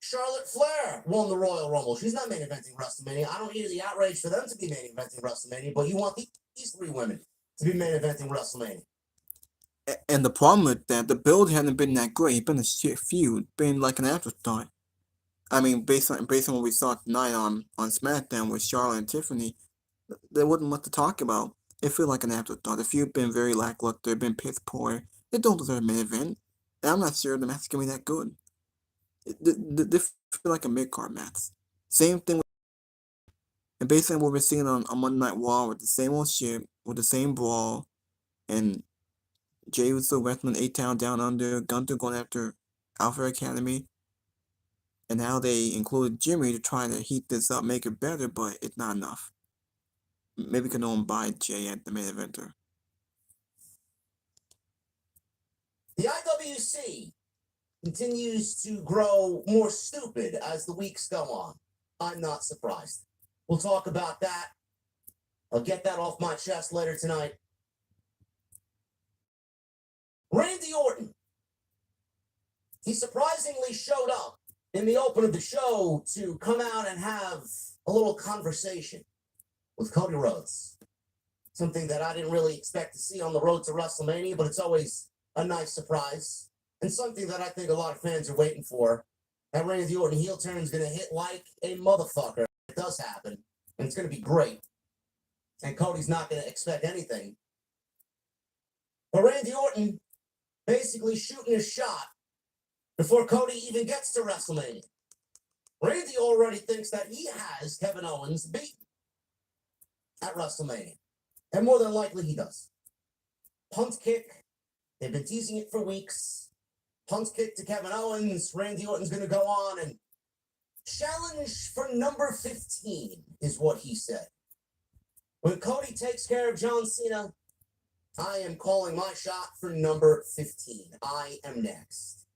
Charlotte Flair won the Royal Rumble. She's not main eventing WrestleMania. I don't hear the outrage for them to be main eventing WrestleMania, but you want these three women to be main eventing WrestleMania. And the problem with that, the build hadn't been that great. It's been a shit feud, been like an afterthought. I mean, based on what we saw tonight on Smackdown with Charlotte and Tiffany, there wasn't much to talk about. It felt like an afterthought. The feud been very lackluster, been piss poor. They don't deserve a main event, and I'm not sure the match is gonna be that good. They feel like a mid-card match. Same thing with, and based on what we're seeing on Monday Night Raw, with the same old shit, with the same brawl, and Jey Uso wrestling A-Town Down Under, Gunther going after Alpha Academy, and how they included Jimmy to try to heat this up, make it better, but it's not enough. Maybe we can only buy Jay at the main eventer. The IWC continues to grow more stupid as the weeks go on. I'm not surprised. We'll talk about that. I'll get that off my chest later tonight. Randy Orton. He surprisingly showed up in the open of the show to come out and have a little conversation with Cody Rhodes. Something that I didn't really expect to see on the road to WrestleMania, but it's always a nice surprise. And something that I think a lot of fans are waiting for. That Randy Orton heel turn is going to hit like a motherfucker. It does happen, and it's going to be great. and Cody's not going to expect anything. But Randy Orton basically shooting a shot before Cody even gets to WrestleMania. Randy already thinks that he has Kevin Owens beaten at WrestleMania. And more than likely he does. Punt kick. They've been teasing it for weeks. Punt kick to Kevin Owens. Randy Orton's going to go on and challenge for number 15 is what he said. When Cody takes care of John Cena, I am calling my shot for number 15. I am next.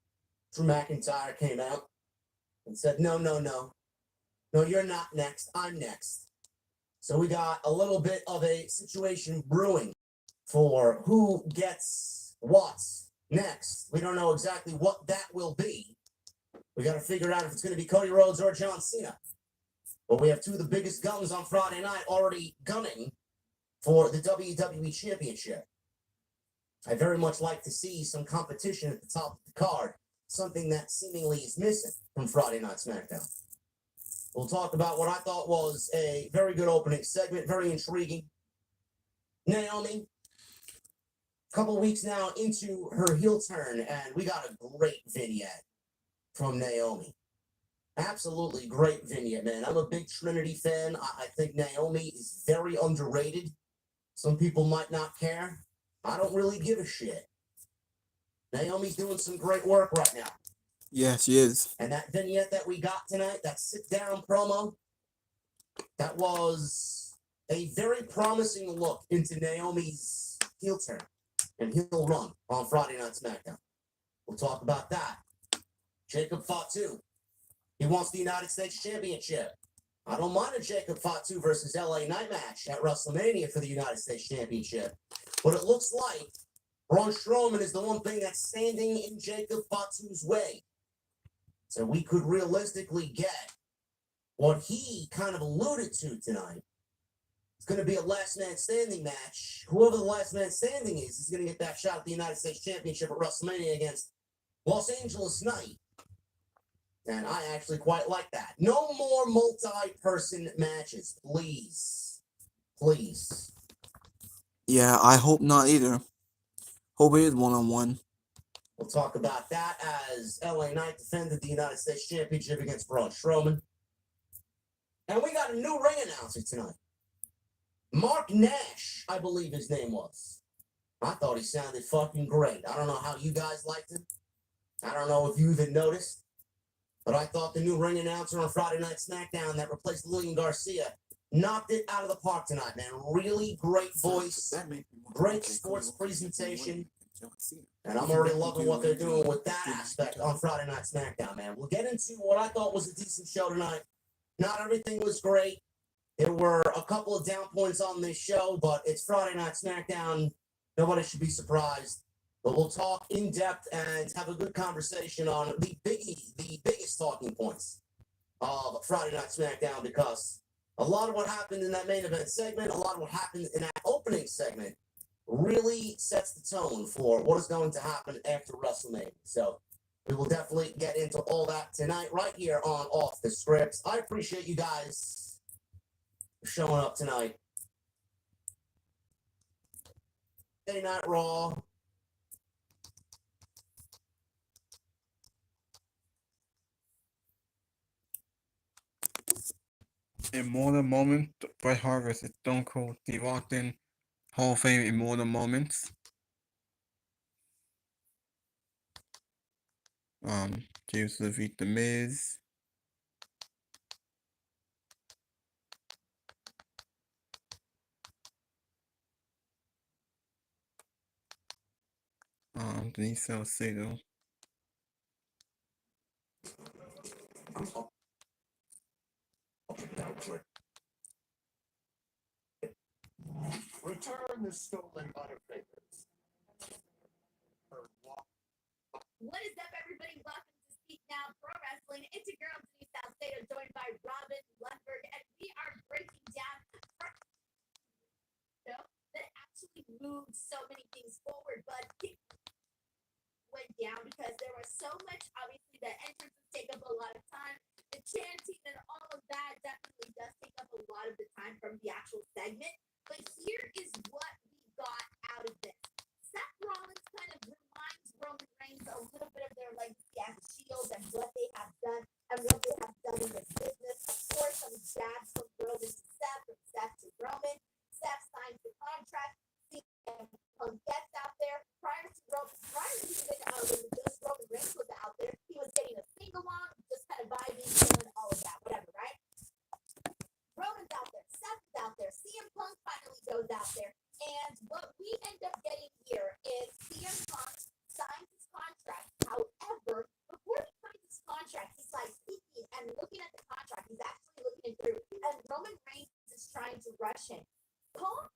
Drew McIntyre came out and said, no. No, you're not next. I'm next. So we got a little bit of a situation brewing for who gets what next. We don't know exactly what that will be. We got to figure out if it's going to be Cody Rhodes or John Cena. But we have two of the biggest guns on Friday night already gunning for the WWE Championship. I very much like to see some competition at the top of the card, something that seemingly is missing from Friday Night SmackDown. We'll talk about what I thought was a very good opening segment, very intriguing. Naomi, a couple weeks now into her heel turn, and we got a great vignette from Naomi. Absolutely great vignette, man. I'm a big Trinity fan. I think Naomi is very underrated. Some people might not care. I don't really give a shit. Naomi's doing some great work right now. Yeah, she is. And that vignette that we got tonight, that sit-down promo, that was a very promising look into Naomi's heel turn and heel run on Friday Night SmackDown. We'll talk about that. Jacob Fatu. He wants the United States Championship. I don't mind a Jacob Fatu versus LA Knight match at WrestleMania for the United States Championship. But it looks like Braun Strowman is the one thing that's standing in Jacob Fatu's way. So we could realistically get what he kind of alluded to tonight. It's going to be a last man standing match. Whoever the last man standing is going to get that shot at the United States Championship at WrestleMania against Los Angeles Knight. And I actually quite like that. No more multi-person matches, please. Please. Yeah, I hope not either. Hope it is one-on-one. We'll talk about that as LA Knight defended the United States Championship against Braun Strowman. And we got a new ring announcer tonight. Mark Nash, I believe his name was. I thought he sounded fucking great. I don't know how you guys liked him. I don't know if you even noticed. But I thought the new ring announcer on Friday Night SmackDown that replaced Lillian Garcia knocked it out of the park tonight, man. Really great voice, great sports presentation. And I'm already loving what they're doing with that aspect on Friday Night SmackDown, man. We'll get into what I thought was a decent show tonight. Not everything was great. There were a couple of down points on this show, but it's Friday Night SmackDown. Nobody should be surprised. But we'll talk in depth and have a good conversation on the biggest talking points of Friday Night SmackDown, because a lot of what happened in that main event segment, a lot of what happened in that opening segment really sets the tone for what is going to happen after WrestleMania. So we will definitely get into all that tonight right here on Off the Scripts. I appreciate you guys showing up tonight. Monday Night Raw. Immortal moment, Bret Hart versus Stone Cold Steve Austin, Hall of Fame immortal moments. James defeat The Miz. Denise Salcedo. Return the stolen Butterfingers. What is up, everybody? Welcome to Speak Now Pro Wrestling. It's your girl, Denise Salcedo, joined by Robin Lundberg, and we are breaking down that actually moved so many things forward, but it went down because there was so much. Obviously, the entrances take up a lot of time. The chanting and all of that definitely does take up a lot of the time from the actual segment. But and what they have done in this business. Of course, some jabs from Roman to Seth, from Seth to Roman. Seth signs the contract. CM Punk gets out there. Prior to even when just Roman Reigns was out there, he was getting a sing along, just kind of vibing, feeling all of that, whatever, right? Roman's out there, Seth is out there, CM Punk finally goes out there, and what we end up getting here is CM Punk signs his contract. However, before he signs his contract, he's like speaking and looking at the contract. He's actually looking it through, and Roman Reigns is trying to rush him. Paul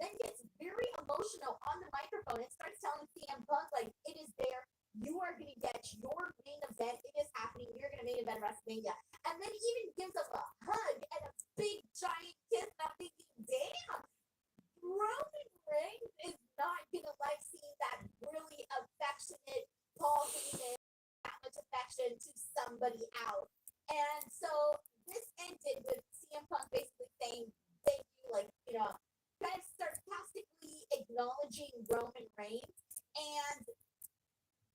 then gets very emotional on the microphone and starts telling CM Punk, like, it is there. You are going to get your main event. It is happening. You're going to main event WrestleMania. And then he even gives him a hug and a big giant kiss. And I'm thinking, damn, Roman Reigns is not going to like seeing that really affectionate Paul Heyman, that much affection to somebody else. And so this ended with CM Punk basically saying, thank you, like, kind of sarcastically acknowledging Roman Reigns and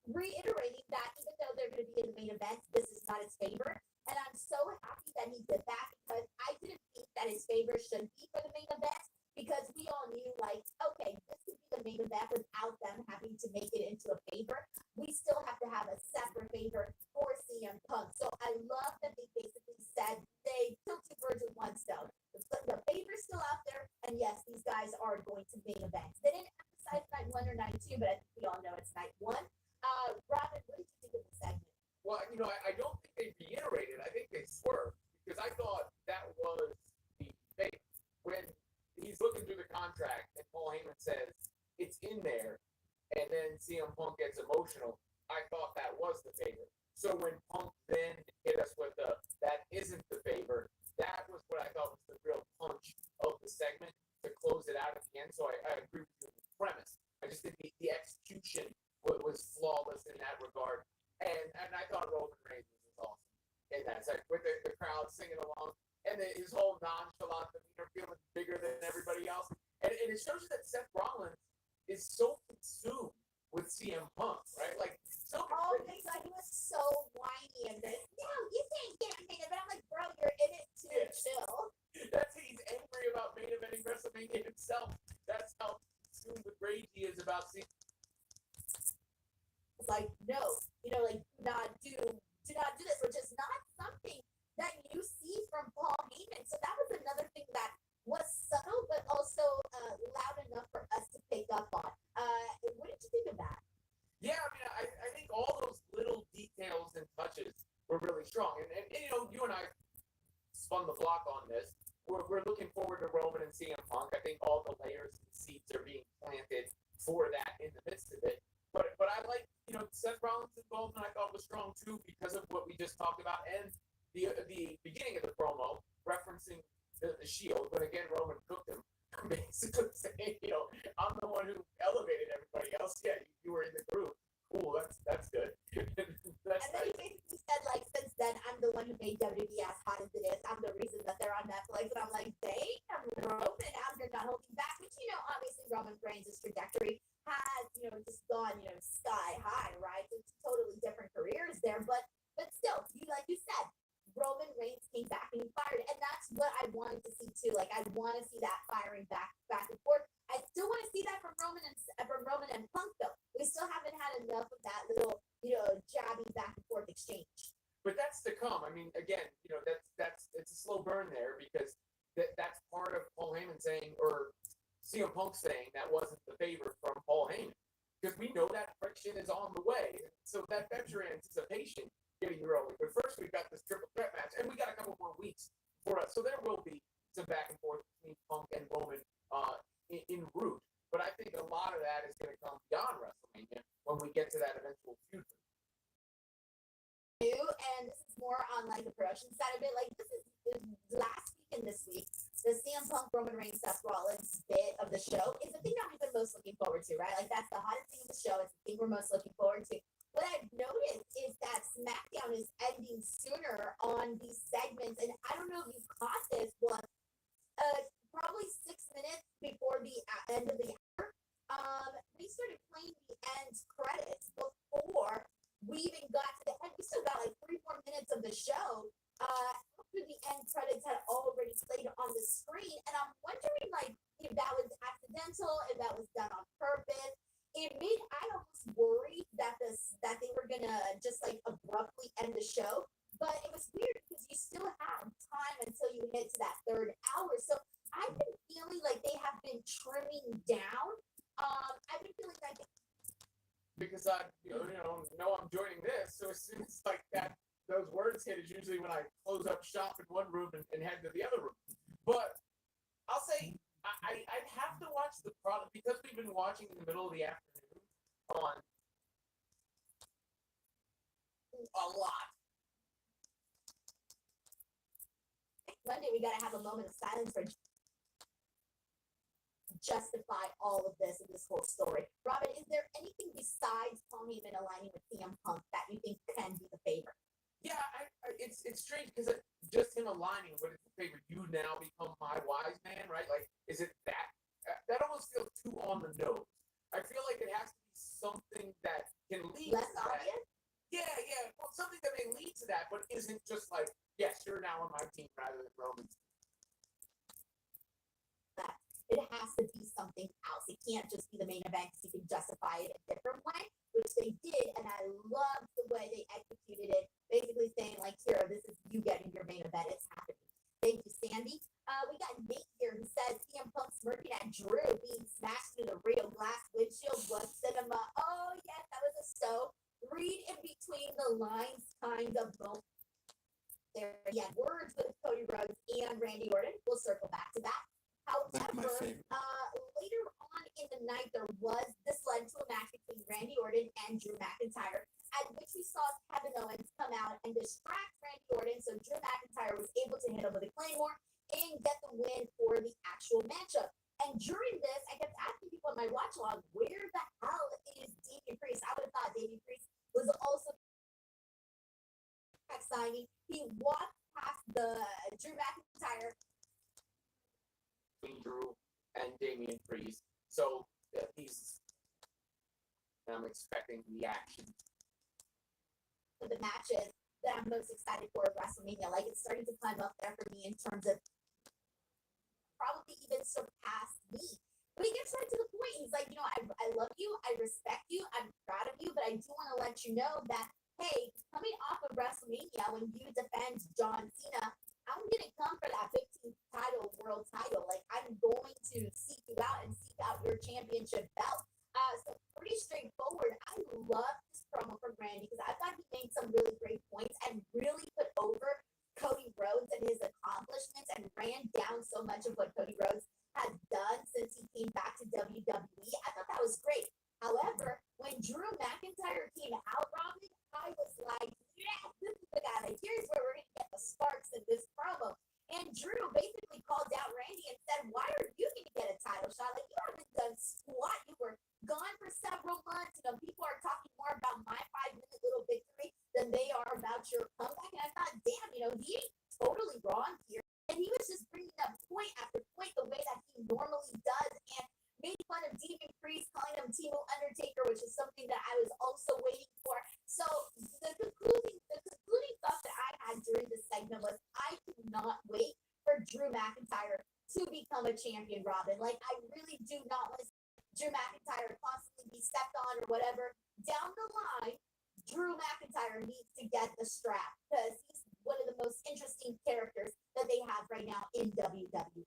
reiterating that even though they're going to be in the main event, this is not his favor. And I'm so happy that he did that because I didn't think that his favor should be for the main event because we all knew, like, okay, this could be the main event without them having to make it into a favor. We still have to have a separate favor for CM Punk. So I love that they basically said they killed two birds with one stone. The favor's still out there, and yes, these guys are going to main events. They didn't emphasize night 1 or night 2, but I think we all know it's night 1. Robin, what did you think of the segment? Well, I don't think they reiterated. I think they swerved because I thought that was the thing. When he's looking through the contract and Paul Heyman says it's in there, and then CM Punk gets emotional, I thought that was the favor. So when Punk then hit us with that isn't the favor, that was what I thought was the real punch of the segment to close it out at the end. So I agree with you with the premise. I just think the execution was flawless in that regard. And I thought Roman Reigns was awesome in that segment with the crowd singing along and his whole nonchalant demeanor, feeling bigger than everybody else. And it shows you that Seth Rollins is so consumed with CM Punk, right? Like, so oh my God, he was so whiny and this. No, you can't get a main event. I'm like, bro, you're in it too. Yeah. Chill. That's he's angry about main eventing WrestleMania himself. That's how consumed with rage he is about CM. It's like, no, like, do not do this, which is not something that you see from Paul Heyman. So that was another thing that was subtle, but also loud enough for us to pick up on. What did you think of that? Yeah, I think all those little details and touches were really strong. And you and I spun the block on this. We're looking forward to Roman and CM Punk. I think all the layers and seeds are being planted for that in the midst of it. But I like, Seth Rollins' involvement I thought was strong too because of what we just talked about and the beginning of the promo referencing the Shield. But again, Roman cooked him, basically saying, I'm the one who elevated everybody else. Yeah, you were in the group. Cool, that's good. That's and then he basically said, like, since then, I'm the one who made WWE as hot as it is. I'm the reason that they're on Netflix. And I'm like, damn, Roman, you're not holding back. Which, obviously Roman Reigns' trajectory has, just gone, sky high, right? It's totally different careers there. But still, like you said, Roman Reigns came back and he fired. And that's what I wanted to see too. Like, I want to see that firing back and forth. I still want to see that from Roman and Punk though. We still haven't had enough of that little, jabbing back and forth exchange. But that's to come. Again, that's it's a slow burn there because that's part of Paul Heyman saying, or CM Punk saying that wasn't the favor from Paul Heyman. Because we know that friction is on the way. So that's your anticipation getting rolling. But first we've got this triple threat match, and we got a couple more weeks for us. So there will be some back and forth between Punk and Roman in route. But I think a lot of that is going to come beyond WrestleMania when we get to that eventual future. And this is more on like the production side of it. Like this is last week and this week, the CM Punk Roman Reigns Seth Rollins bit of the show is the thing that we've been most looking forward to, right? Like that's the hottest thing of the show. It's the thing we're most looking forward to. What I've noticed is that Smackdown is ending sooner on these segments, and I don't know if you caught this, but probably 6 minutes before the end of the hour, they started playing the end credits before we even got to the end. We still got like 3 more minutes of the show. After the end credits had already played on the screen, and I'm wondering like if that was accidental, if that was done on purpose. I almost worried that they were gonna just like abruptly end the show, but it was weird because you still have time until you hit to that third hour. So I've been feeling like they have been trimming down. I've been feeling like because I know I'm joining this. So as soon as like that those words hit is usually when I close up shop in one room and head to the other room. But I'll say I'd have to watch the product because we've been watching in the middle of the afternoon on a lot. Monday we gotta have a moment of silence for justify all of this and this whole story. Robin, is there anything besides Paul Heyman aligning with CM Punk that you think can be the favorite? Yeah, it's strange because just him aligning what is the favorite. You now become my wise man, right? Like, is it that? That almost feels too on the nose. I feel like it has to be something that can lead Less to that. obvious? Yeah. Well, something that may lead to that, but isn't just like, yes, you're now on my team rather than Roman's. It has to be something else. It can't just be the main event because you can justify it a different way, which they did, and I love the way they executed it. Basically saying like, here, this is you getting your main event. It's happening. Thank you, Sandy. We got Nate here who says CM Punk smirking at Drew being smashed through the real glass windshield was cinema. Oh yes, that was a so. Read in between the lines, kind of moment. There, yeah, words with Cody Rhodes and Randy Orton. We'll circle back to that. However, later on in the night, this led to a match between Randy Orton and Drew McIntyre, at which we saw Kevin Owens come out and distract Randy Orton, so Drew McIntyre was able to hit him with a Claymore and get the win for the actual matchup. And during this, I kept asking people on my watch log, where the hell is Damian Priest? I would have thought Damian Priest was also signing. He walked past the Drew McIntyre Between Drew and Damian Priest. So I'm expecting the action. The matches that I'm most excited for at WrestleMania. Like it's starting to climb up there for me in terms of probably even surpass me. But he gets right to the point. He's like, I love you, I respect you, I'm proud of you, but I do want to let you know that, hey, coming off of WrestleMania when you defend John Cena, I'm gonna come for that 15th world title. Like I'm going to seek you out and seek out your championship belt. So pretty straightforward. I love this promo from Randy because I thought he made some really great points and really put over Cody Rhodes and his accomplishments and ran down so much of what Cody Rhodes has done since he came back to WWE. I thought that was great. However, when Drew McIntyre came out, Robin, I was like, yes, this is the guy. Like, here's where we're going to get the sparks in this promo. And Drew basically called out Randy and said, why are you going to get a title shot? Like, you haven't done squat. You were gone for several months. People are talking more about my 5-minute little victory than they are about your comeback. And I thought, damn, he ain't totally wrong here. And he was just bringing up point after point the way that he normally does. And made fun of Damian Priest, calling him Timo Undertaker, which is something that I was also waiting for. So the concluding thought that I had during this segment was I cannot wait for Drew McIntyre to become a champion, Robin. Like, I really do not want to see Drew McIntyre constantly be stepped on or whatever. Down the line, Drew McIntyre needs to get the strap because he's one of the most interesting characters that they have right now in WWE.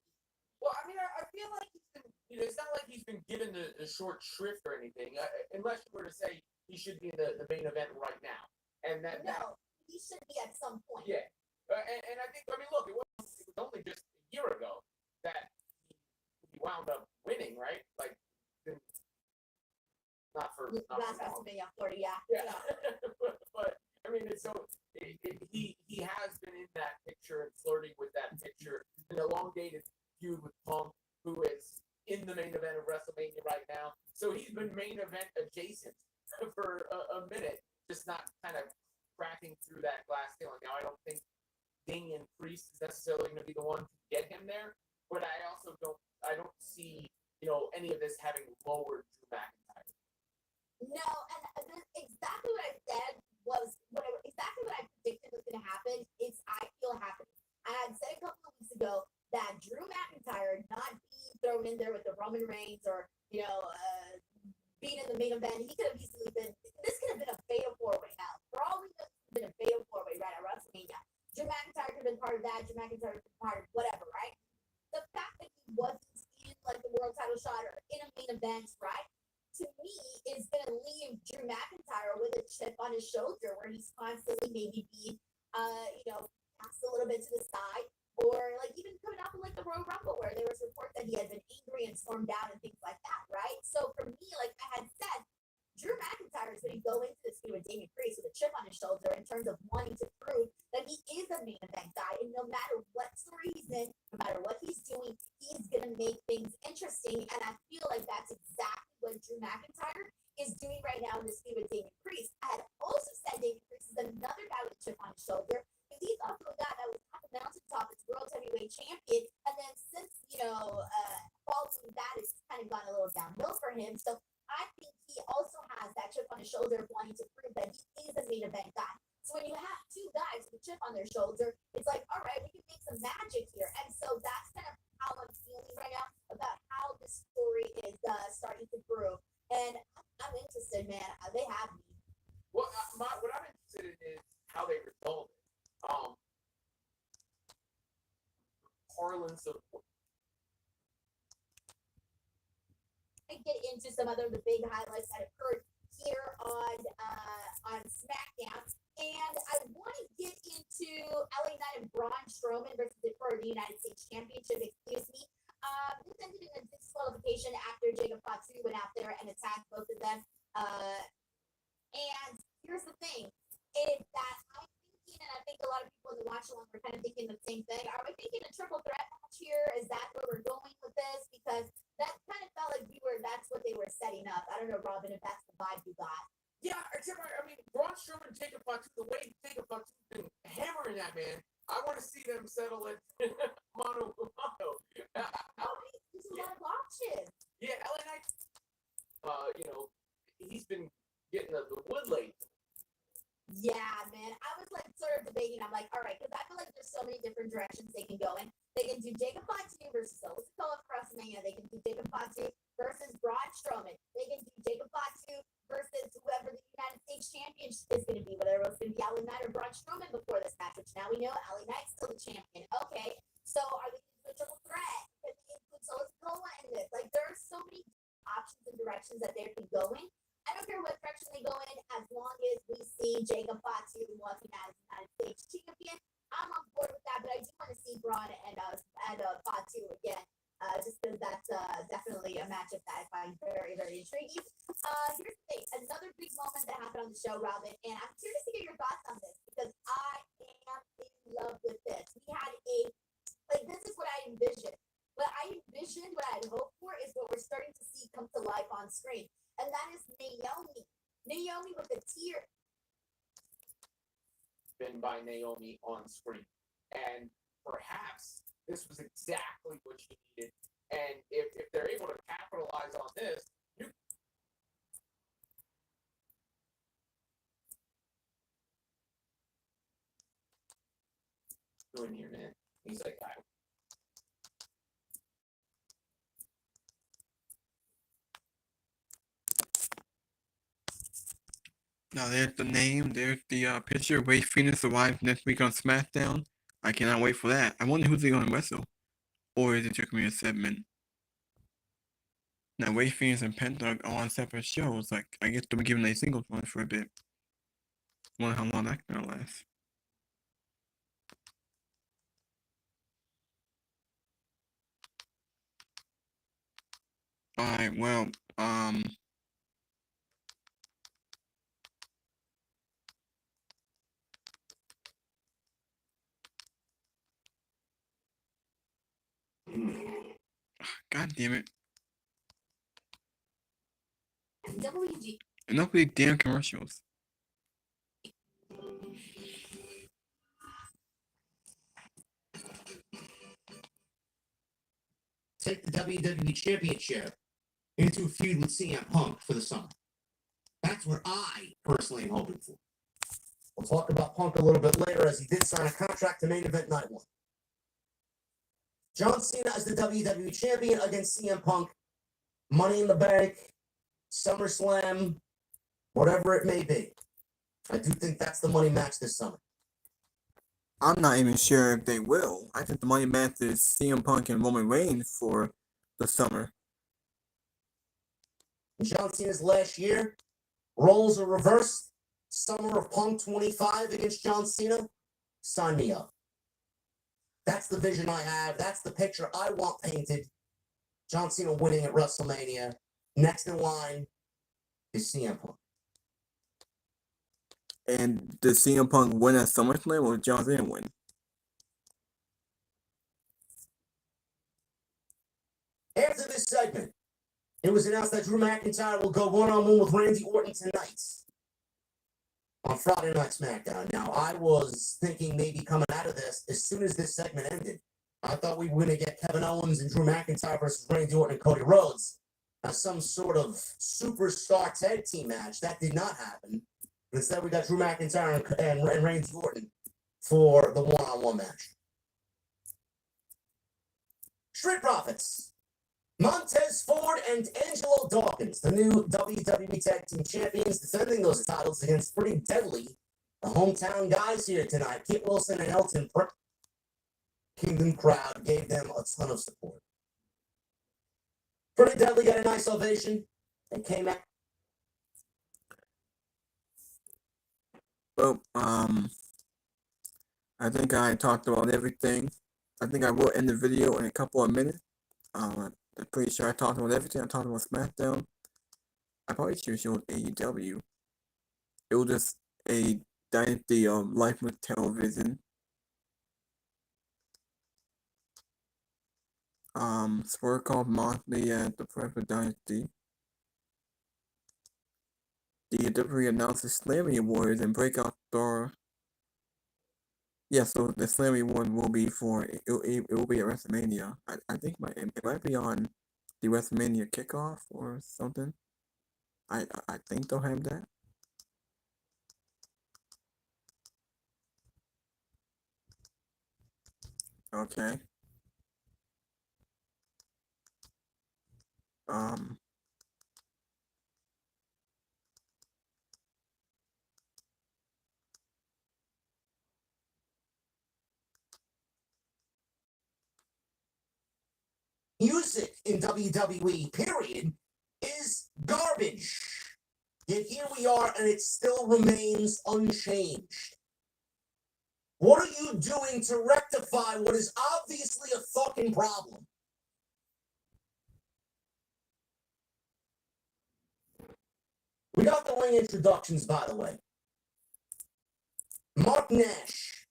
Well, I mean, I feel like he's been, it's not like he's been given a short shrift or anything, unless you were to say he should be in the main event right now. And He should be at some point. Yeah. And I think, look, it was only just a year ago that he wound up winning, right? Like, not for last WrestleMania 40, yeah. but I mean, he has been in that picture and flirting with that picture, an elongated feud with Punk, who is in the main event of WrestleMania right now. So he's been main event adjacent for a minute, just not kind of cracking through that glass ceiling. Now, I don't think Damian Priest is necessarily going to be the one to get him there, but I also don't see, any of this having lowered Drew McIntyre. No, and that's exactly what I said was exactly what I predicted was going to happen. I feel happening. I had said a couple of weeks ago that Drew McIntyre not being thrown in there with the Roman Reigns or being in the main event, he could have easily been. This could have been a fatal four-way. Now, for all we know, it's been a fatal four-way right at WrestleMania. Drew McIntyre could have been part of that. Drew McIntyre could have been part of whatever, right? The fact that he wasn't in like the world title shot or in a main event, right? To me, is going to leave Drew McIntyre with a chip on his shoulder where he's constantly maybe being, passed a little bit to the side, or like even coming up in like the Royal Rumble where there was reports that he had been angry and stormed out and things like that, right? So for me, like I had said, Drew McIntyre is going to go into this game with Damian Priest with a chip on his shoulder in terms of wanting to prove that he is a main event guy, and no matter what story he's in, no matter what he's doing, he's going to make things interesting. And I feel like that's exactly what Drew McIntyre is doing right now in this feud with Damian Priest. I had also said Damian Priest is another guy with a chip on his shoulder, because he's also a guy that was on the mountaintop as world heavyweight champion, and then since following that, it's kind of gone a little downhill for him. So I think he also has that chip on his shoulder of wanting to prove that he is a main event guy. So when you have two guys with a chip on their shoulder, it's like, all right, we can make some magic here. And so that's kind of how I'm feeling right now about how this story is starting to brew. And I'm interested, man. They have me. Well, what I'm interested in is how they resolve it. Parlance of I get into some other of the big highlights that occurred here on Smackdown, and I want to get into LA Knight and Braun Strowman for the United States Championship. Excuse me. This ended in a disqualification after Jacob Fatu went out there and attacked both of them. And here's the thing: is that I'm thinking, and I think a lot of people in the watch along were kind of thinking the same thing. Are we thinking a triple threat match here? Is that where we're going with this? Because that kind of felt like that's what they were setting up. I don't know, Robin, if that's the vibe you got. Yeah, except Braun Strowman and Jacob Fatu, the way Jacob Fatu's been hammering that man, I want to see them settle it mano a mano. There's a lot of options. Yeah, LA Knight, he's been getting the wood laid. Yeah, man. I was like sort of debating. I'm like, all right, because I feel like there's so many different directions they can go in. They can do Jacob Fatu versus Sikoa for WrestleMania. They can do Jacob Fatu versus Braun Strowman. They can do Jacob Fatu versus whoever the United States Champion is going to be, whether it's going to be LA Knight or Braun Strowman before this match, which now we know LA Knight's still the champion. Okay, so are they going to do a triple threat? Can they include Sikoa in this? Like, there are so many options and directions that they can go in. I don't care what direction they go in, as long as we see Jacob Fatu walking as United States champion. I'm on board with that, but I do want to see Braun and Fatu again, just because that's definitely a matchup that I find very, very intriguing. Here's the thing: another big moment that happened on the show, Robin, and I'm curious to get your thoughts on this because I am in love with this. We had this is what I envisioned. What I envisioned, what I had hoped for, is what we're starting to see come to life on screen. And that is Naomi. Naomi with a tear. Been by Naomi on screen. And perhaps this was exactly what she needed. And if they're able to capitalize on this, doing here, man. He's like, Now there's the name, there's the picture. Ray Phoenix arrives next week on Smackdown. I cannot wait for that. I wonder who's he going to wrestle. Or is it just going to be a segment? Now Ray Phoenix and Penta are on separate shows. Like, I guess they'll be giving a singles run for a bit. Wonder how long that's going to last. Alright, well, God damn it. WG. Enough of these damn commercials. Take the WWE Championship into a feud with CM Punk for the summer. That's what I personally am hoping for. We'll talk about Punk a little bit later, as he did sign a contract to main event night 1. John Cena as the WWE Champion against CM Punk. Money in the Bank, SummerSlam, whatever it may be. I do think that's the money match this summer. I'm not even sure if they will. I think the money match is CM Punk and Roman Reigns for the summer. In John Cena's last year, roles are reversed. Summer of Punk 25 against John Cena. Sign me up. That's the vision I have. That's the picture I want painted. John Cena winning at WrestleMania. Next in line is CM Punk. And did CM Punk win at SummerSlam or John Cena win? After this segment, it was announced that Drew McIntyre will go one-on-one with Randy Orton tonight on Friday Night SmackDown. Now, I was thinking maybe coming out of this, as soon as this segment ended, I thought we were going to get Kevin Owens and Drew McIntyre versus Randy Orton and Cody Rhodes as some sort of superstar tag team match. That did not happen. Instead, we got Drew McIntyre and Randy Orton for the one-on-one match. Street Profits. Montez Ford and Angelo Dawkins, the new WWE Tag Team Champions, defending those titles against Pretty Deadly, the hometown guys here tonight. Kit Wilson and Elton Prick. Kingdom crowd gave them a ton of support. Pretty Deadly got a nice ovation and came out. Well, I think I talked about everything. I think I will end the video in a couple of minutes. I'm pretty sure I talked about everything. I talked about Smackdown. I probably should have showed AEW. It was just a dynasty of Life with Television. Swercom Monthly at the Forever Dynasty. The WWE announced the Slammy Awards and Breakout Star. Yeah, so the Slammy Award will be for it will be at WrestleMania. I think it might be on the WrestleMania kickoff or something. I think they'll have that. Okay. Music in WWE, period, is garbage. Yet here we are, and it still remains unchanged. What are you doing to rectify what is obviously a fucking problem? We got the ring introductions, by the way. Mark Nash.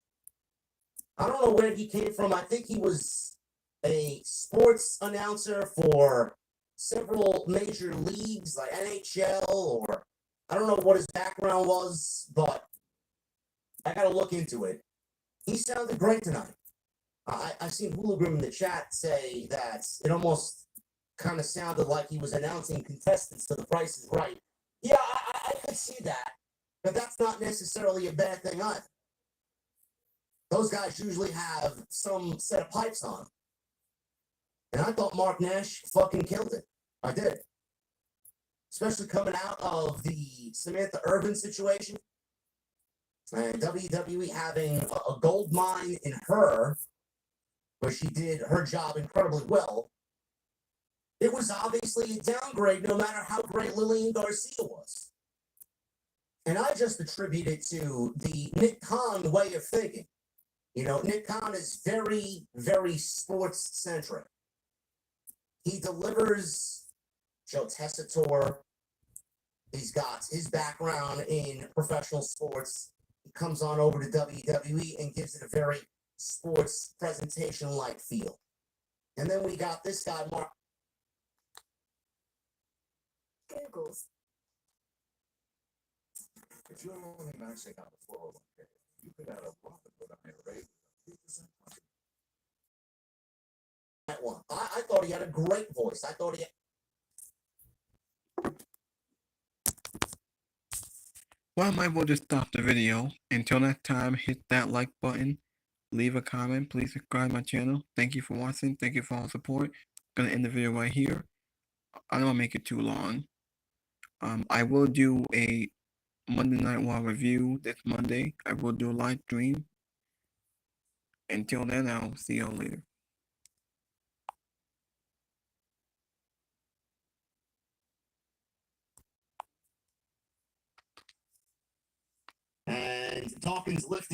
I don't know where he came from. I think he was a sports announcer for several major leagues like NHL, or I don't know what his background was, but I gotta look into it. He sounded great tonight. I've seen Hologram in the chat say that it almost kind of sounded like he was announcing contestants to The Price is Right. Yeah, I could see that, but that's not necessarily a bad thing either. Those guys usually have some set of pipes on. And I thought Mark Nash fucking killed it. I did. Especially coming out of the Samantha Irvin situation. And WWE having a gold mine in her, where she did her job incredibly well. It was obviously a downgrade no matter how great Lillian Garcia was. And I just attribute it to the Nick Khan way of thinking. You know, Nick Khan is very, very sports-centric. He delivers Joe Tessitore. He's got his background in professional sports. He comes on over to WWE and gives it a very sports presentation-like feel. And then we got this guy, Mark. Googles. If you're only maxing out the 401k, you could add a profit with a higher rate of 3%. That one. I thought he had a great voice. I thought he had... Well, I might as well just stop the video. Until next time, hit that like button, leave a comment, please subscribe to my channel. Thank you for watching, thank you for all the support. Gonna end the video right here. I don't want to make it too long. I will do a Monday Night Raw review this Monday. I will do a live stream. Until then, I'll see you all later. And Dawkins lifting.